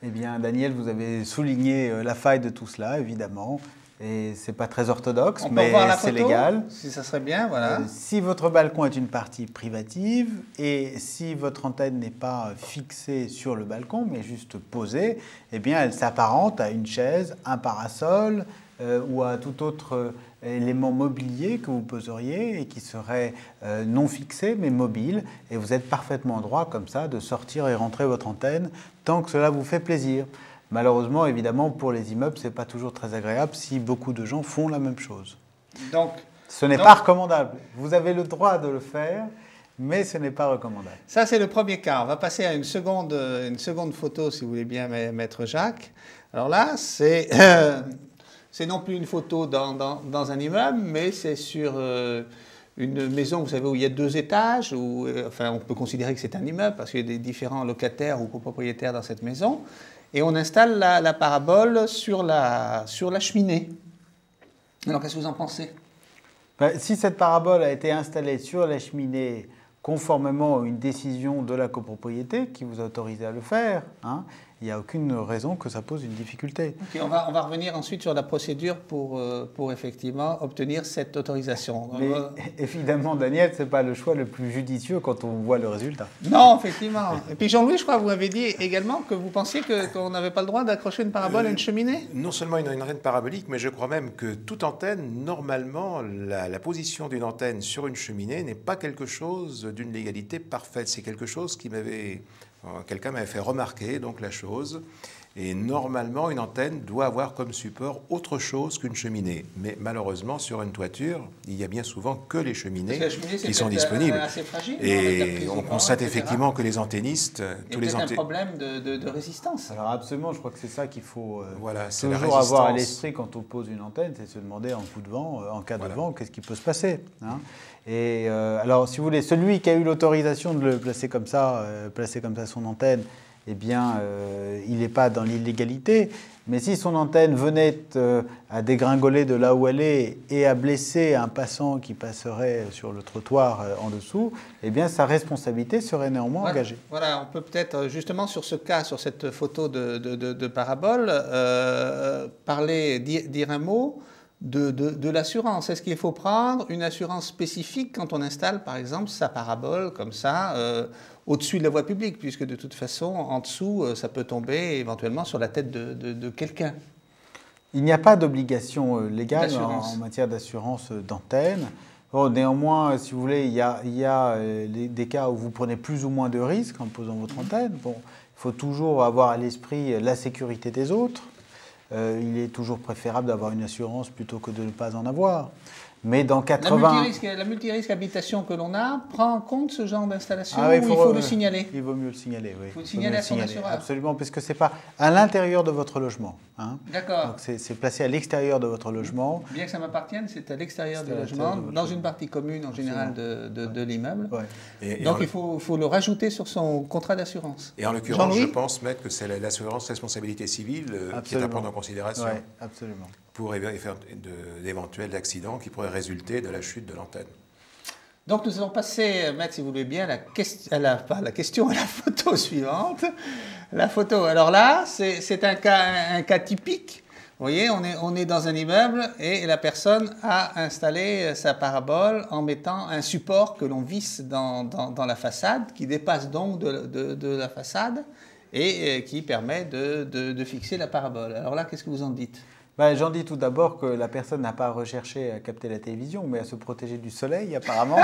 Eh bien, Daniel, vous avez souligné la faille de tout cela, évidemment. Et ce n'est pas très orthodoxe, mais c'est légal. Si ça serait bien, voilà. Si votre balcon est une partie privative et si votre antenne n'est pas fixée sur le balcon, mais juste posée, eh bien, elle s'apparente à une chaise, un parasol ou à tout autre élément mobilier que vous poseriez et qui serait non fixé, mais mobile. Et vous êtes parfaitement en droit, comme ça, de sortir et rentrer votre antenne tant que cela vous fait plaisir. Malheureusement, évidemment, pour les immeubles, ce n'est pas toujours très agréable si beaucoup de gens font la même chose. Donc, ce n'est pas recommandable. Vous avez le droit de le faire, mais ce n'est pas recommandable. Ça, c'est le premier cas. On va passer à une seconde photo, si vous voulez bien, Maître Jacques. Alors là, c'est non plus une photo dans un immeuble, mais c'est sur une maison, vous savez, où il y a 2 étages, où, enfin, on peut considérer que c'est un immeuble parce qu'il y a des différents locataires ou copropriétaires dans cette maison. Et on installe la parabole sur la cheminée. Alors, qu'est-ce que vous en pensez? Si cette parabole a été installée sur la cheminée conformément à une décision de la copropriété qui vous autorise à le faire, hein, il n'y a aucune raison que ça pose une difficulté. Okay, on va revenir ensuite sur la procédure pour effectivement obtenir cette autorisation. Mais évidemment, Daniel, ce n'est pas le choix le plus judicieux quand on voit le résultat. Non, effectivement. Et puis Jean-Louis, je crois que vous m'avez dit également que vous pensiez qu'on n'avait pas le droit d'accrocher une parabole à une cheminée. Non seulement une antenne parabolique, mais je crois même que toute antenne, normalement, la position d'une antenne sur une cheminée n'est pas quelque chose d'une légalité parfaite. C'est quelque chose qui quelqu'un m'avait fait remarquer donc la chose. Et normalement, une antenne doit avoir comme support autre chose qu'une cheminée. Mais malheureusement, sur une toiture, il y a bien souvent que les cheminées qui sont disponibles. Assez fragile, et on constate effectivement que les antennistes... Il y a peut-être un problème de résistance. Alors absolument, je crois que c'est ça qu'il faut voilà, toujours avoir à l'esprit quand on pose une antenne, c'est se demander en coup de vent, en cas de vent, qu'est-ce qui peut se passer, hein. Et alors, si vous voulez, celui qui a eu l'autorisation de le placer comme ça son antenne, eh bien, il n'est pas dans l'illégalité. Mais si son antenne venait à dégringoler de là où elle est et à blesser un passant qui passerait sur le trottoir en dessous, eh bien, sa responsabilité serait néanmoins engagée. Voilà, on peut peut-être justement sur ce cas, sur cette photo de parabole, dire un mot de l'assurance. Est-ce qu'il faut prendre une assurance spécifique quand on installe, par exemple, sa parabole comme ça au-dessus de la voie publique, puisque de toute façon, en dessous, ça peut tomber éventuellement sur la tête de quelqu'un? Il n'y a pas d'obligation légale en matière d'assurance d'antenne. Bon, néanmoins, si vous voulez, il y a des cas où vous prenez plus ou moins de risques en posant votre antenne. Bon, il faut toujours avoir à l'esprit la sécurité des autres. Il est toujours préférable d'avoir une assurance plutôt que de ne pas en avoir. Mais dans 80... La multirisque habitation que l'on a prend en compte ce genre d'installation ou il faut le signaler? Il vaut mieux le signaler, oui. Il faut le signaler à son assureur. Absolument, parce que ce n'est pas à l'intérieur de votre logement. Hein. D'accord. Donc c'est placé à l'extérieur de votre logement. Bien que ça m'appartienne, c'est à l'extérieur du logement, dans une partie commune en général de l'immeuble. Ouais. Donc il faut le rajouter sur son contrat d'assurance. Et en l'occurrence, je pense, Maître, que c'est l'assurance responsabilité civile qui est à prendre en considération. Oui, absolument. Pour faire d'éventuels accidents qui pourraient résulter de la chute de l'antenne. Donc nous allons passer, Maître, si vous voulez bien, à la photo suivante. La photo, alors là, c'est un cas typique. Vous voyez, on est dans un immeuble et la personne a installé sa parabole en mettant un support que l'on visse dans la façade, qui dépasse donc de la façade et qui permet de fixer la parabole. Alors là, qu'est-ce que vous en dites? J'en dis tout d'abord que la personne n'a pas recherché à capter la télévision, mais à se protéger du soleil, apparemment.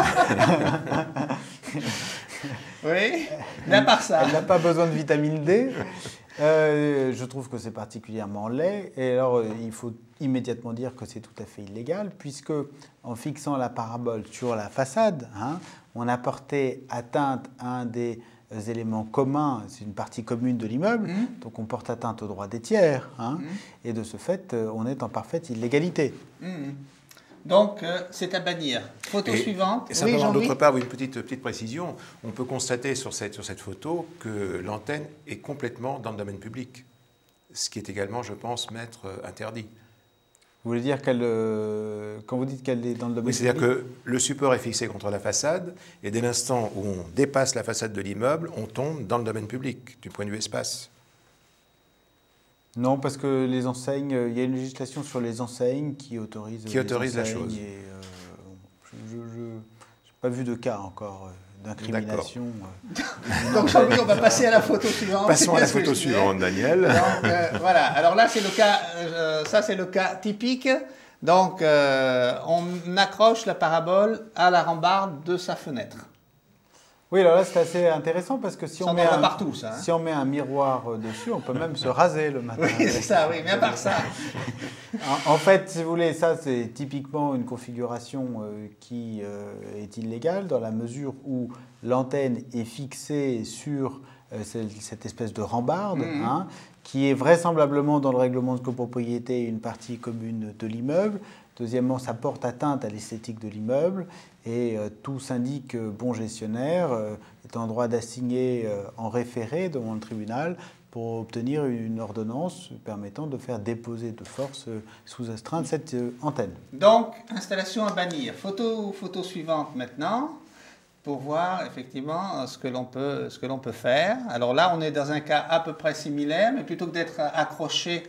Oui, mais à part ça. Elle n'a pas besoin de vitamine D. Je trouve que c'est particulièrement laid. Et alors, il faut immédiatement dire que c'est tout à fait illégal, puisque en fixant la parabole sur la façade, hein, on a porté atteinte à un des éléments communs, c'est une partie commune de l'immeuble, donc on porte atteinte aux droits des tiers, hein, et de ce fait, on est en parfaite illégalité. Donc, c'est à bannir. Photo suivante. Et simplement, d'autre part, une petite précision, on peut constater sur cette photo que l'antenne est complètement dans le domaine public, ce qui est également, je pense, Maître, interdit. Vous voulez dire quand vous dites qu'elle est dans le domaine public? Oui, c'est-à-dire que le support est fixé contre la façade, et dès l'instant où on dépasse la façade de l'immeuble, on tombe dans le domaine public, du point de vue espace. Non, parce que les enseignes, il y a une législation sur les enseignes qui autorise la chose. Je n'ai pas vu de cas encore d'incrimination. Donc Jean-Louis, on va passer à la photo suivante. Passons à la photo suivante, Daniel. Donc voilà, alors là c'est le cas, ça c'est le cas typique. Donc on accroche la parabole à la rambarde de sa fenêtre. Oui, alors là c'est assez intéressant parce que si on met si on met un miroir dessus, on peut même se raser le matin. Oui, c'est ça, oui, mais à part ça. En fait, si vous voulez, ça c'est typiquement une configuration qui est illégale dans la mesure où l'antenne est fixée sur cette espèce de rambarde, hein, qui est vraisemblablement dans le règlement de copropriété une partie commune de l'immeuble. Deuxièmement, ça porte atteinte à l'esthétique de l'immeuble et tout syndic bon gestionnaire est en droit d'assigner en référé devant le tribunal pour obtenir une ordonnance permettant de faire déposer de force sous astreinte cette antenne. Donc, installation à bannir. Photo suivante maintenant, pour voir effectivement ce que l'on peut faire. Alors là, on est dans un cas à peu près similaire, mais plutôt que d'être accroché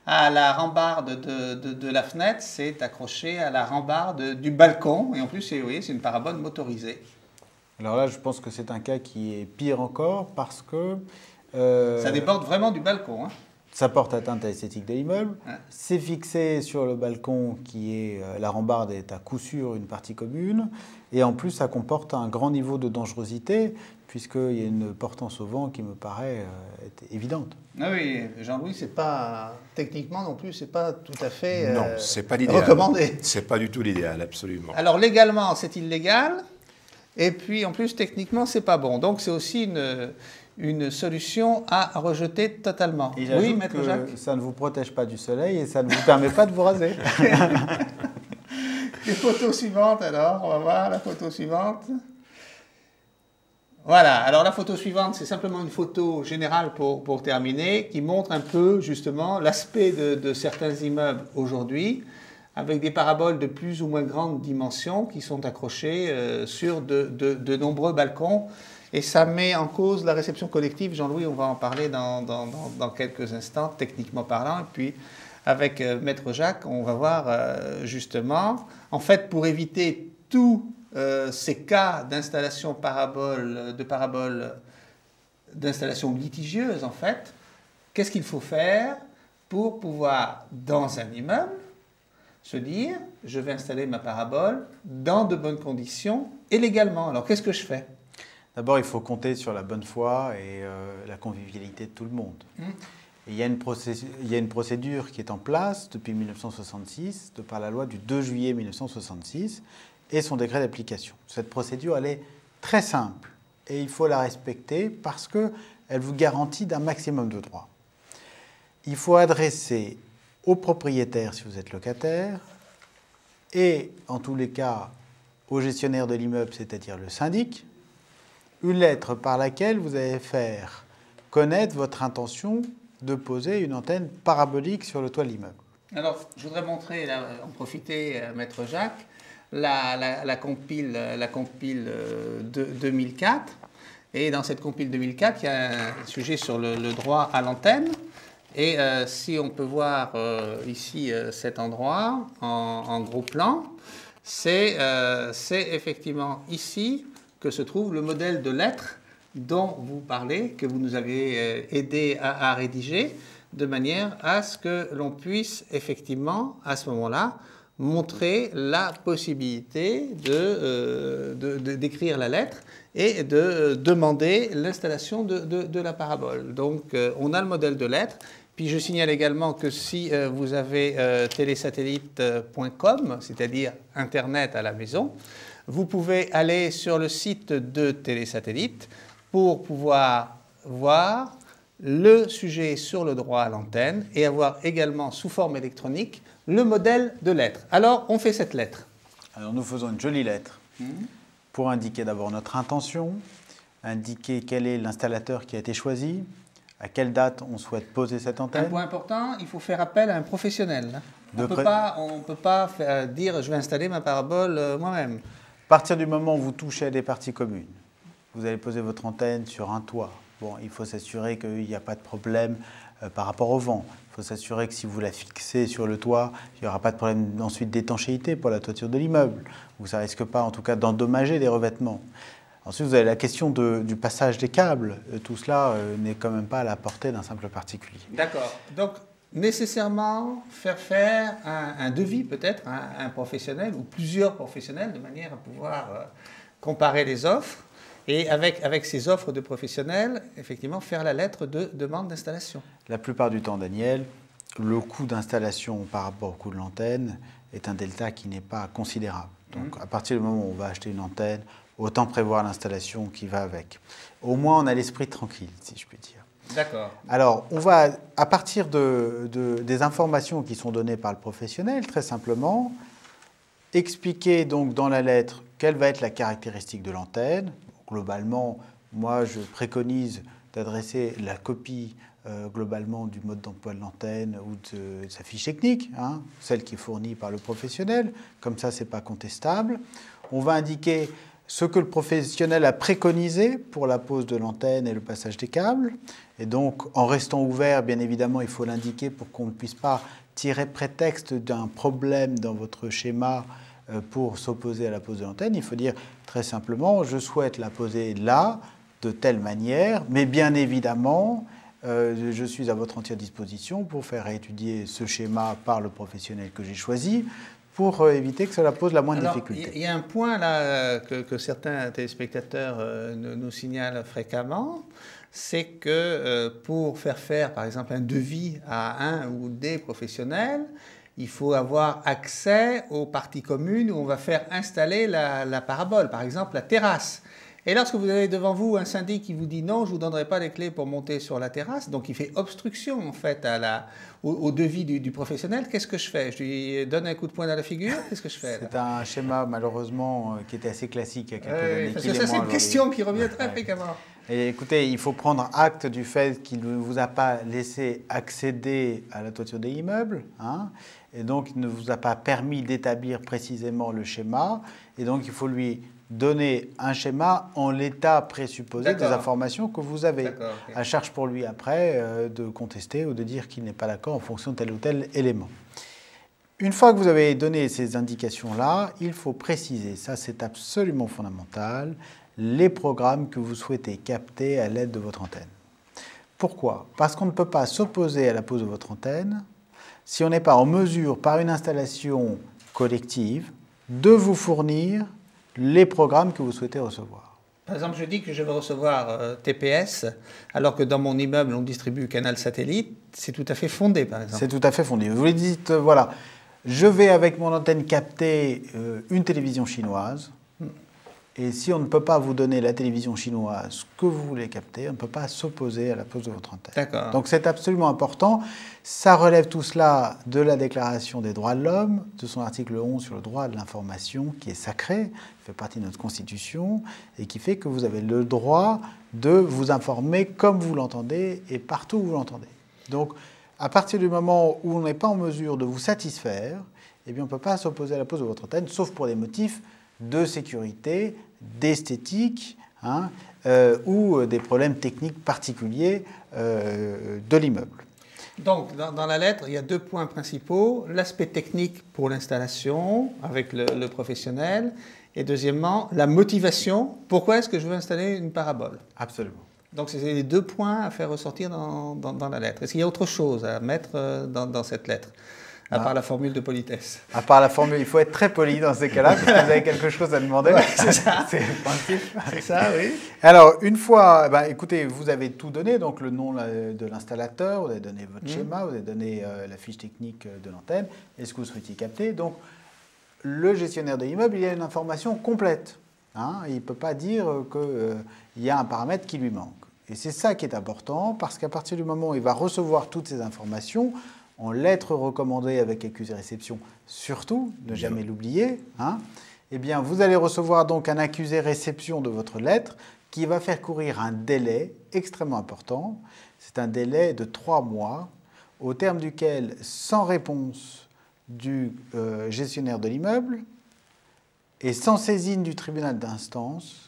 à la rambarde de la fenêtre, c'est accroché à la rambarde du balcon. Et en plus, c'est une parabole motorisée. Alors là, je pense que c'est un cas qui est pire encore parce que... ça déborde vraiment du balcon. Hein. Ça porte atteinte à l'esthétique de l'immeuble. Ouais. C'est fixé sur le balcon qui est... la rambarde est à coup sûr une partie commune. Et en plus, ça comporte un grand niveau de dangerosité puisqu'il y a une portance au vent qui me paraît évidente. Ah oui, Jean-Louis, c'est pas... Techniquement non plus, c'est pas tout à fait non, c'est pas l'idéal. recommandé. C'est pas du tout l'idéal, absolument. Alors légalement, c'est illégal. Et puis en plus, techniquement, c'est pas bon. Donc c'est aussi une solution à rejeter totalement. Oui, Maître Jacques. Ça ne vous protège pas du soleil et ça ne vous permet pas de vous raser. Les photos suivantes alors, on va voir la photo suivante. Voilà, alors la photo suivante, c'est simplement une photo générale pour terminer, qui montre un peu justement l'aspect de certains immeubles aujourd'hui, avec des paraboles de plus ou moins grande dimension qui sont accrochées sur de nombreux balcons. Et ça met en cause la réception collective. Jean-Louis, on va en parler dans quelques instants, techniquement parlant. Et puis, avec Maître Jacques, on va voir justement, en fait, pour éviter tous ces cas d'installation d'installation litigieuse, en fait, qu'est-ce qu'il faut faire pour pouvoir, dans un immeuble, se dire, je vais installer ma parabole dans de bonnes conditions et légalement. Alors, qu'est-ce que je fais? D'abord, il faut compter sur la bonne foi et la convivialité de tout le monde. Et il y a une procédure qui est en place depuis 1966, de par la loi du 2 juillet 1966 et son décret d'application. Cette procédure, elle est très simple et il faut la respecter parce qu'elle vous garantit d'un maximum de droits. Il faut adresser au propriétaire si vous êtes locataire et, en tous les cas, au gestionnaire de l'immeuble, c'est-à-dire le syndic, une lettre par laquelle vous allez faire connaître votre intention de poser une antenne parabolique sur le toit de l'immeuble. Alors, je voudrais montrer, en profiter, Maître Jacques, la compile de 2004. Et dans cette compile 2004, il y a un sujet sur le droit à l'antenne. Et si on peut voir ici cet endroit en gros plan, c'est effectivement ici que se trouve le modèle de lettre dont vous parlez, que vous nous avez aidé à rédiger, de manière à ce que l'on puisse effectivement, à ce moment-là, montrer la possibilité d'écrire la lettre et de demander l'installation de la parabole. Donc, on a le modèle de lettre. Puis, je signale également que si vous avez télésatellite.com, c'est-à-dire Internet à la maison, vous pouvez aller sur le site de Télésatellite pour pouvoir voir le sujet sur le droit à l'antenne et avoir également sous forme électronique le modèle de lettre. Alors, on fait cette lettre. Alors, nous faisons une jolie lettre pour indiquer d'abord notre intention, indiquer quel est l'installateur qui a été choisi, à quelle date on souhaite poser cette antenne. Un point important, il faut faire appel à un professionnel. On ne peut pas dire « je vais installer ma parabole moi-même ». À partir du moment où vous touchez à des parties communes, vous allez poser votre antenne sur un toit. Bon, il faut s'assurer qu'il n'y a pas de problème par rapport au vent. Il faut s'assurer que si vous la fixez sur le toit, il n'y aura pas de problème ensuite d'étanchéité pour la toiture de l'immeuble, ou ça ne risque pas en tout cas d'endommager les revêtements. Ensuite, vous avez la question du passage des câbles. Tout cela n'est quand même pas à la portée d'un simple particulier. D'accord. Donc, nécessairement, faire un devis peut-être à un professionnel ou plusieurs professionnels de manière à pouvoir comparer les offres. Et avec ces offres de professionnels, effectivement, faire la lettre de demande d'installation. La plupart du temps, Daniel, le coût d'installation par rapport au coût de l'antenne est un delta qui n'est pas considérable. Donc, à partir du moment où on va acheter une antenne, autant prévoir l'installation qui va avec. Au moins, on a l'esprit tranquille, si je puis dire. D'accord. Alors, on va, à partir des informations qui sont données par le professionnel, très simplement, expliquer donc dans la lettre quelle va être la caractéristique de l'antenne. Globalement, moi, je préconise d'adresser la copie globalement du mode d'emploi de l'antenne ou de sa fiche technique, hein, celle qui est fournie par le professionnel. Comme ça, ce n'est pas contestable. On va indiquer ce que le professionnel a préconisé pour la pose de l'antenne et le passage des câbles. Et donc, en restant ouvert, bien évidemment, il faut l'indiquer pour qu'on ne puisse pas tirer prétexte d'un problème dans votre schéma pour s'opposer à la pose de l'antenne. Il faut dire très simplement, je souhaite la poser là, de telle manière, mais bien évidemment, je suis à votre entière disposition pour faire étudier ce schéma par le professionnel que j'ai choisi, pour éviter que cela pose la moindre difficulté. Il y a un point là que certains téléspectateurs nous signalent fréquemment, c'est que pour faire par exemple un devis à un ou des professionnels, il faut avoir accès aux parties communes où on va faire installer la parabole, par exemple la terrasse. Et lorsque vous avez devant vous un syndic qui vous dit non, je ne vous donnerai pas les clés pour monter sur la terrasse, donc il fait obstruction en fait au devis du professionnel, qu'est-ce que je fais? Je lui donne un coup de poing dans la figure? Qu'est-ce que je fais? C'est un schéma malheureusement qui était assez classique il y a quelques années. Parce que ça c'est une question qui revient très fréquemment. Et écoutez, il faut prendre acte du fait qu'il ne vous a pas laissé accéder à la toiture des immeubles, hein, et donc il ne vous a pas permis d'établir précisément le schéma, et donc il faut lui donner un schéma en l'état présupposé des informations que vous avez. Okay. À charge pour lui après de contester ou de dire qu'il n'est pas d'accord en fonction de tel ou tel élément. Une fois que vous avez donné ces indications-là, il faut préciser, ça c'est absolument fondamental, les programmes que vous souhaitez capter à l'aide de votre antenne. Pourquoi? Parce qu'on ne peut pas s'opposer à la pose de votre antenne si on n'est pas en mesure, par une installation collective, de vous fournir les programmes que vous souhaitez recevoir. Par exemple, je dis que je veux recevoir TPS, alors que dans mon immeuble, on distribue Canal Satellite. C'est tout à fait fondé, par exemple. C'est tout à fait fondé. Vous lui dites, voilà, je vais avec mon antenne capter une télévision chinoise, et si on ne peut pas vous donner la télévision chinoise que vous voulez capter, on ne peut pas s'opposer à la pose de votre antenne. D'accord. Donc c'est absolument important. Ça relève tout cela de la Déclaration des droits de l'homme, de son article 11 sur le droit de l'information, qui est sacré, qui fait partie de notre Constitution, et qui fait que vous avez le droit de vous informer comme vous l'entendez et partout où vous l'entendez. Donc à partir du moment où on n'est pas en mesure de vous satisfaire, eh bien on ne peut pas s'opposer à la pose de votre antenne, sauf pour des motifs de sécurité, d'esthétique, hein, ou des problèmes techniques particuliers de l'immeuble. Donc, dans la lettre, il y a deux points principaux. L'aspect technique pour l'installation avec le professionnel et deuxièmement, la motivation. Pourquoi est-ce que je veux installer une parabole? Absolument. Donc, c'est les deux points à faire ressortir dans la lettre. Est-ce qu'il y a autre chose à mettre dans cette lettre? À part la formule de politesse. À part la formule, il faut être très poli dans ces cas-là, parce que vous avez quelque chose à demander. Ouais, c'est ça. C'est le principe. C'est ça, oui. Alors, une fois, écoutez, vous avez tout donné, donc le nom de l'installateur, vous avez donné votre schéma, vous avez donné la fiche technique de l'antenne, et ce que vous souhaitiez capter. Donc, le gestionnaire de l'immeuble, il a une information complète. Hein, il ne peut pas dire qu'il y a un paramètre qui lui manque. Et c'est ça qui est important, parce qu'à partir du moment où il va recevoir toutes ces informations, en lettre recommandée avec accusé-réception, surtout, ne jamais l'oublier, hein, eh bien, vous allez recevoir donc un accusé-réception de votre lettre qui va faire courir un délai extrêmement important. C'est un délai de 3 mois, au terme duquel, sans réponse du gestionnaire de l'immeuble et sans saisine du tribunal d'instance,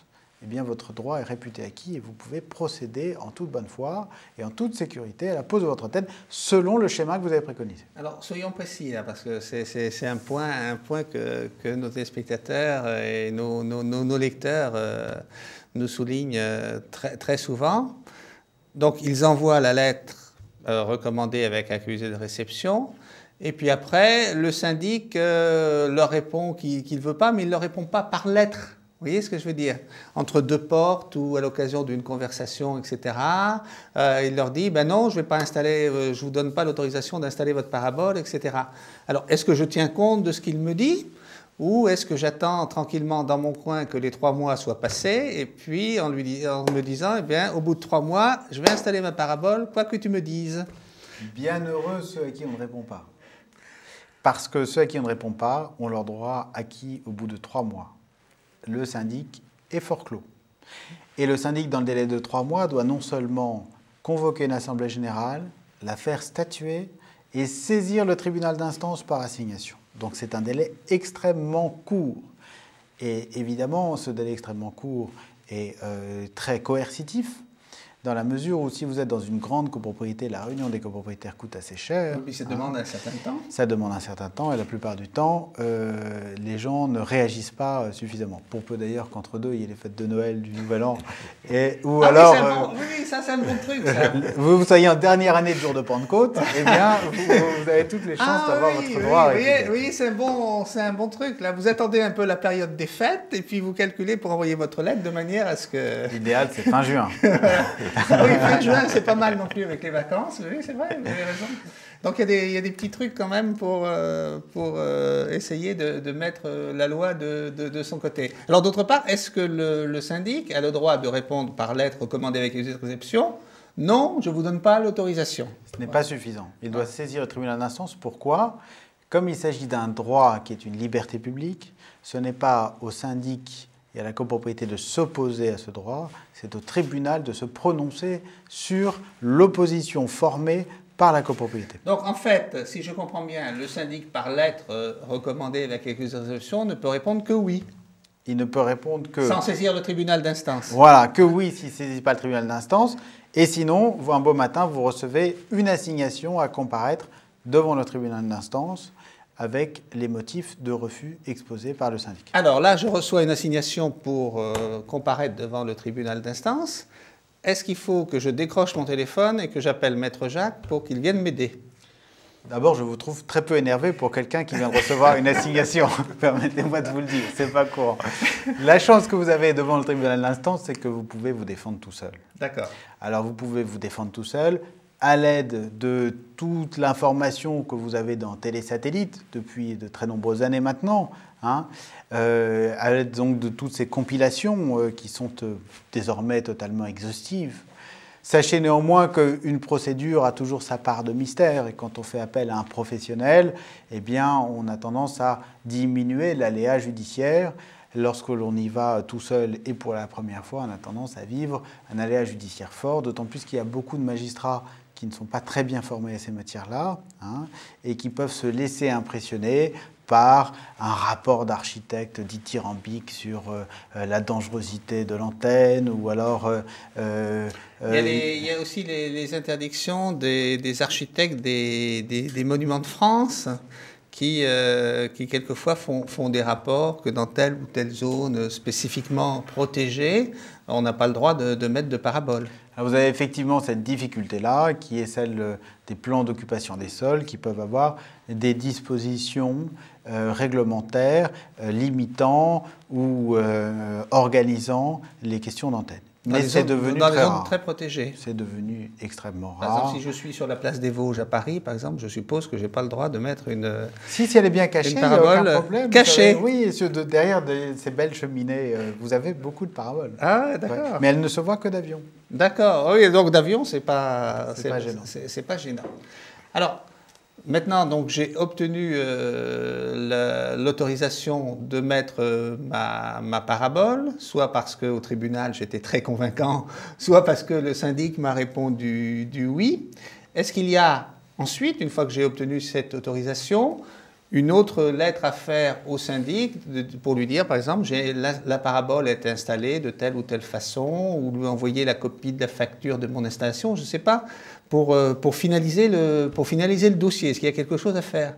eh bien, votre droit est réputé acquis et vous pouvez procéder en toute bonne foi et en toute sécurité à la pose de votre antenne selon le schéma que vous avez préconisé. Alors, soyons précis, là, parce que c'est un point que nos téléspectateurs et nos lecteurs nous soulignent très souvent. Donc, ils envoient la lettre recommandée avec accusé de réception. Et puis après, le syndic leur répond qu'il ne veut pas, mais il ne leur répond pas par lettre. Vous voyez ce que je veux dire? Entre deux portes ou à l'occasion d'une conversation, etc. Il leur dit, ben non, je ne vais pas installer, je ne vous donne pas l'autorisation d'installer votre parabole, etc. Alors, est-ce que je tiens compte de ce qu'il me dit? Ou est-ce que j'attends tranquillement dans mon coin que les 3 mois soient passés et puis en me disant, eh bien, au bout de 3 mois, je vais installer ma parabole, quoi que tu me dises? Bienheureux ceux à qui on ne répond pas. Parce que ceux à qui on ne répond pas ont leur droit acquis au bout de 3 mois. Le syndic est forclos. Et le syndic, dans le délai de 3 mois, doit non seulement convoquer une assemblée générale, la faire statuer et saisir le tribunal d'instance par assignation. Donc c'est un délai extrêmement court. Et évidemment, ce délai extrêmement court est très coercitif, dans la mesure où si vous êtes dans une grande copropriété, la réunion des copropriétaires coûte assez cher. Et ça demande un certain temps. Ça demande un certain temps et la plupart du temps, les gens ne réagissent pas suffisamment. Pour peu d'ailleurs qu'entre deux, il y ait les fêtes de Noël, du Nouvel An. Ou alors, oui, ça c'est un bon truc. Ça. vous soyez en dernière année de jour de Pentecôte, eh bien, vous avez toutes les chances d'avoir votre droit. Oui, c'est un bon truc. Là, vous attendez un peu la période des fêtes et puis vous calculez pour envoyer votre lettre de manière à ce que... L'idéal, c'est fin juin. Oui, fin juin, c'est pas mal non plus avec les vacances. Oui, c'est vrai, vous avez raison. Donc il y a des petits trucs quand même pour essayer de mettre la loi de son côté. Alors d'autre part, est-ce que le syndic a le droit de répondre par lettre recommandée avec les exceptions? Non, je ne vous donne pas l'autorisation. Ce n'est pas suffisant. Il doit saisir le tribunal d'instance. Pourquoi? Comme il s'agit d'un droit qui est une liberté publique, ce n'est pas au syndic et à la copropriété de s'opposer à ce droit, c'est au tribunal de se prononcer sur l'opposition formée par la copropriété. Donc en fait, si je comprends bien, le syndic par lettre recommandée avec quelques exceptions ne peut répondre que oui. Il ne peut répondre que... Sans saisir le tribunal d'instance. Voilà, que oui s'il ne saisit pas le tribunal d'instance. Et sinon, un beau matin, vous recevez une assignation à comparaître devant le tribunal d'instance avec les motifs de refus exposés par le syndic. Alors là, je reçois une assignation pour comparaître devant le tribunal d'instance. Est-ce qu'il faut que je décroche mon téléphone et que j'appelle Maître Jacques pour qu'il vienne m'aider? D'abord, je vous trouve très peu énervé pour quelqu'un qui vient de recevoir une assignation. Permettez-moi de vous le dire, c'est pas courant. La chance que vous avez devant le tribunal d'instance, c'est que vous pouvez vous défendre tout seul. D'accord. Alors, vous pouvez vous défendre tout seul à l'aide de toute l'information que vous avez dans Télésatellite depuis de très nombreuses années maintenant, hein, à l'aide donc de toutes ces compilations qui sont désormais totalement exhaustives. Sachez néanmoins qu'une procédure a toujours sa part de mystère et quand on fait appel à un professionnel, eh bien, on a tendance à diminuer l'aléa judiciaire. Lorsque l'on y va tout seul et pour la première fois, on a tendance à vivre un aléa judiciaire fort, d'autant plus qu'il y a beaucoup de magistrats qui ne sont pas très bien formés à ces matières-là, hein, et qui peuvent se laisser impressionner par un rapport d'architecte dithyrambique sur la dangerosité de l'antenne, ou alors... il y a aussi les interdictions des architectes des monuments de France qui quelquefois font des rapports que dans telle ou telle zone spécifiquement protégée, on n'a pas le droit de mettre de parabole. Alors vous avez effectivement cette difficulté-là, qui est celle des plans d'occupation des sols, qui peuvent avoir des dispositions réglementaires limitant ou organisant les questions d'antenne. Mais c'est devenu dans très des zones rare. très protégées. C'est devenu extrêmement rare. Par exemple, si je suis sur la place des Vosges à Paris, par exemple, je suppose que je n'ai pas le droit de mettre une Si elle est bien cachée, il n'y a aucun problème. Cachée. Oui, derrière ces belles cheminées, vous avez beaucoup de paraboles. Ah, d'accord. Ouais. Mais elles ne se voient que d'avion. D'accord. Oui, donc d'avion, c'est pas gênant. C'est pas gênant. Alors, maintenant, donc j'ai obtenu l'autorisation de mettre ma parabole, soit parce qu'au tribunal j'étais très convaincant, soit parce que le syndic m'a répondu du oui. Est-ce qu'il y a ensuite, une fois que j'ai obtenu cette autorisation, une autre lettre à faire au syndic pour lui dire, par exemple, la parabole est installée de telle ou telle façon, ou lui envoyer la copie de la facture de mon installation, je ne sais pas, pour finaliser le dossier. Est-ce qu'il y a quelque chose à faire?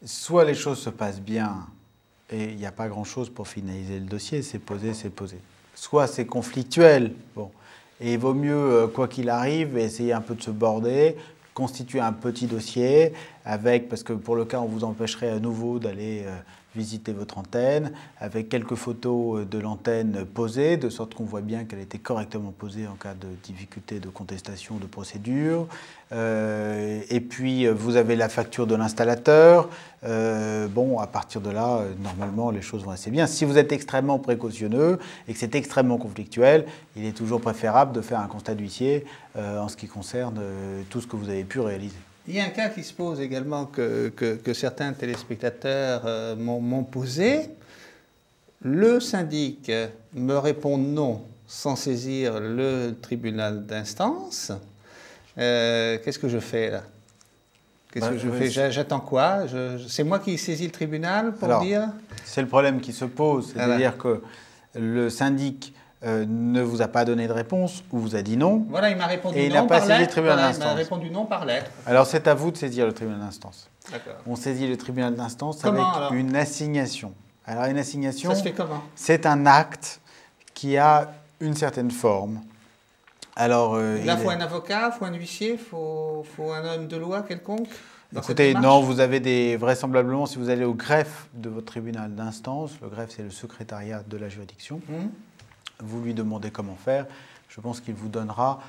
Soit les choses se passent bien et il n'y a pas grand-chose pour finaliser le dossier, c'est posé, c'est posé. Soit c'est conflictuel, bon, et il vaut mieux, quoi qu'il arrive, essayer un peu de se border, constituer un petit dossier parce que pour le cas, on vous empêcherait à nouveau d'aller visiter votre antenne, avec quelques photos de l'antenne posée, de sorte qu'on voit bien qu'elle était correctement posée en cas de difficulté de contestation de procédure. Et puis, vous avez la facture de l'installateur. Bon, à partir de là, normalement, les choses vont assez bien. Si vous êtes extrêmement précautionneux et que c'est extrêmement conflictuel, il est toujours préférable de faire un constat d'huissier en ce qui concerne tout ce que vous avez pu réaliser. Il y a un cas qui se pose également que certains téléspectateurs m'ont posé. Le syndic me répond non sans saisir le tribunal d'instance. Qu'est-ce que je fais là? Qu'est-ce que je fais? J'attends quoi? C'est moi qui saisis le tribunal pour dire? C'est le problème qui se pose, c'est-à-dire que le syndic ne vous a pas donné de réponse ou vous a dit non. Voilà, il m'a répondu et non il n'a pas par saisi lettre. le tribunal Voilà, d'instance. il m'a répondu non par lettre. Alors c'est à vous de saisir le tribunal d'instance. D'accord. On saisit le tribunal d'instance Comment, avec alors une assignation. Alors une assignation, ça se fait comment? C'est un acte qui a une certaine forme. Alors, là, il faut un avocat, il faut un huissier, il faut un homme de loi quelconque? Écoutez, non, vous avez vraisemblablement, si vous allez au greffe de votre tribunal d'instance, le greffe c'est le secrétariat de la juridiction, vous lui demandez comment faire, je pense qu'il vous donnera,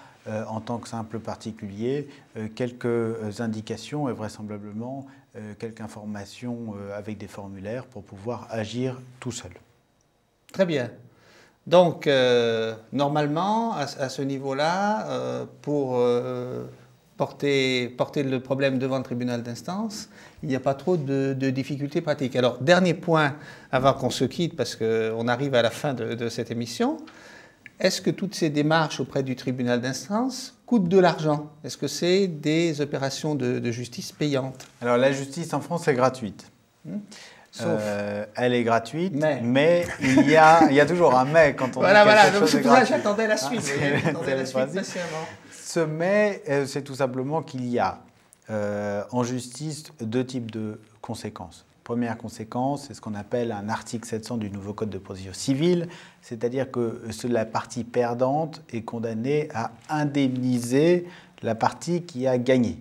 en tant que simple particulier, quelques indications et vraisemblablement quelques informations avec des formulaires pour pouvoir agir tout seul. Très bien. Donc, normalement, à ce niveau-là, pour porter le problème devant le tribunal d'instance, il n'y a pas trop de difficultés pratiques. Alors, dernier point, avant qu'on se quitte, parce qu'on arrive à la fin de cette émission, est-ce que toutes ces démarches auprès du tribunal d'instance coûtent de l'argent? Est-ce que c'est des opérations de justice payantes? Alors, la justice en France est gratuite. Elle est gratuite, mais il y a toujours un mais quand on dit quelque chose est gratuit. J'attendais la suite. J'attendais la suite patiemment. Ce mais, c'est tout simplement qu'il y a en justice deux types de conséquences. Première conséquence, c'est ce qu'on appelle un article 700 du nouveau Code de procédure civile, c'est-à-dire que la partie perdante est condamnée à indemniser la partie qui a gagné.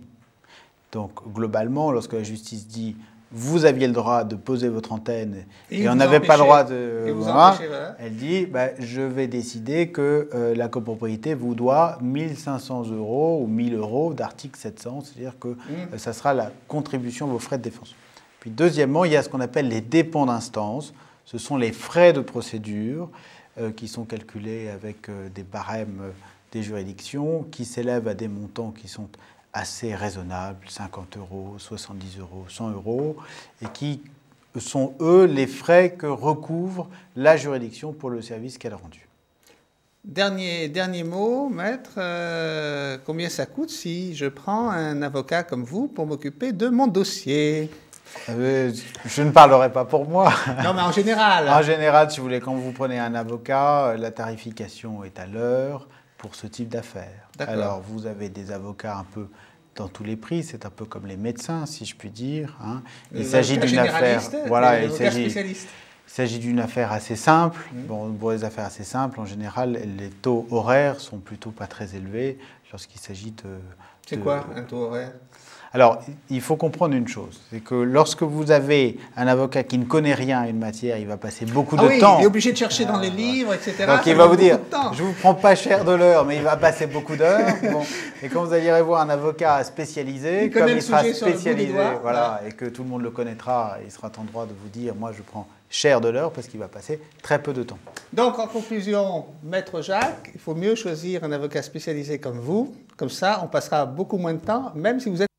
Donc globalement, lorsque la justice dit vous aviez le droit de poser votre antenne et on n'avait pas le droit de... Voilà. Elle dit, je vais décider que la copropriété vous doit 1 500 € ou 1 000 € d'article 700, c'est-à-dire que ça sera la contribution à vos frais de défense. Puis deuxièmement, il y a ce qu'on appelle les dépens d'instance. Ce sont les frais de procédure qui sont calculés avec des barèmes des juridictions qui s'élèvent à des montants qui sont assez raisonnables, 50 €, 70 €, 100 €, et qui sont, eux, les frais que recouvre la juridiction pour le service qu'elle a rendu. Dernier mot, maître, combien ça coûte si je prends un avocat comme vous pour m'occuper de mon dossier? Je ne parlerai pas pour moi. Non, mais en général. En général, si vous voulez, quand vous prenez un avocat, la tarification est à l'heure pour ce type d'affaires. Alors, vous avez des avocats un peu dans tous les prix, c'est un peu comme les médecins, si je puis dire. Hein. Il s'agit d'une affaire. Voilà, il s'agit d'une affaire assez simple. Bon, pour les affaires assez simples, en général, les taux horaires sont plutôt pas très élevés lorsqu'il s'agit de. C'est quoi un taux horaire? Alors, il faut comprendre une chose, c'est que lorsque vous avez un avocat qui ne connaît rien à une matière, il va passer beaucoup de temps. Il est obligé de chercher dans les livres, etc. Donc il va vous dire, je ne vous prends pas cher de l'heure, mais il va passer beaucoup d'heures. Bon. Et quand vous allez voir un avocat spécialisé, comme il sera spécialisé, voilà, et que tout le monde le connaîtra, il sera en droit de vous dire, moi je prends cher de l'heure parce qu'il va passer très peu de temps. Donc en conclusion, Maître Jacques, il faut mieux choisir un avocat spécialisé comme vous. Comme ça, on passera beaucoup moins de temps, même si vous êtes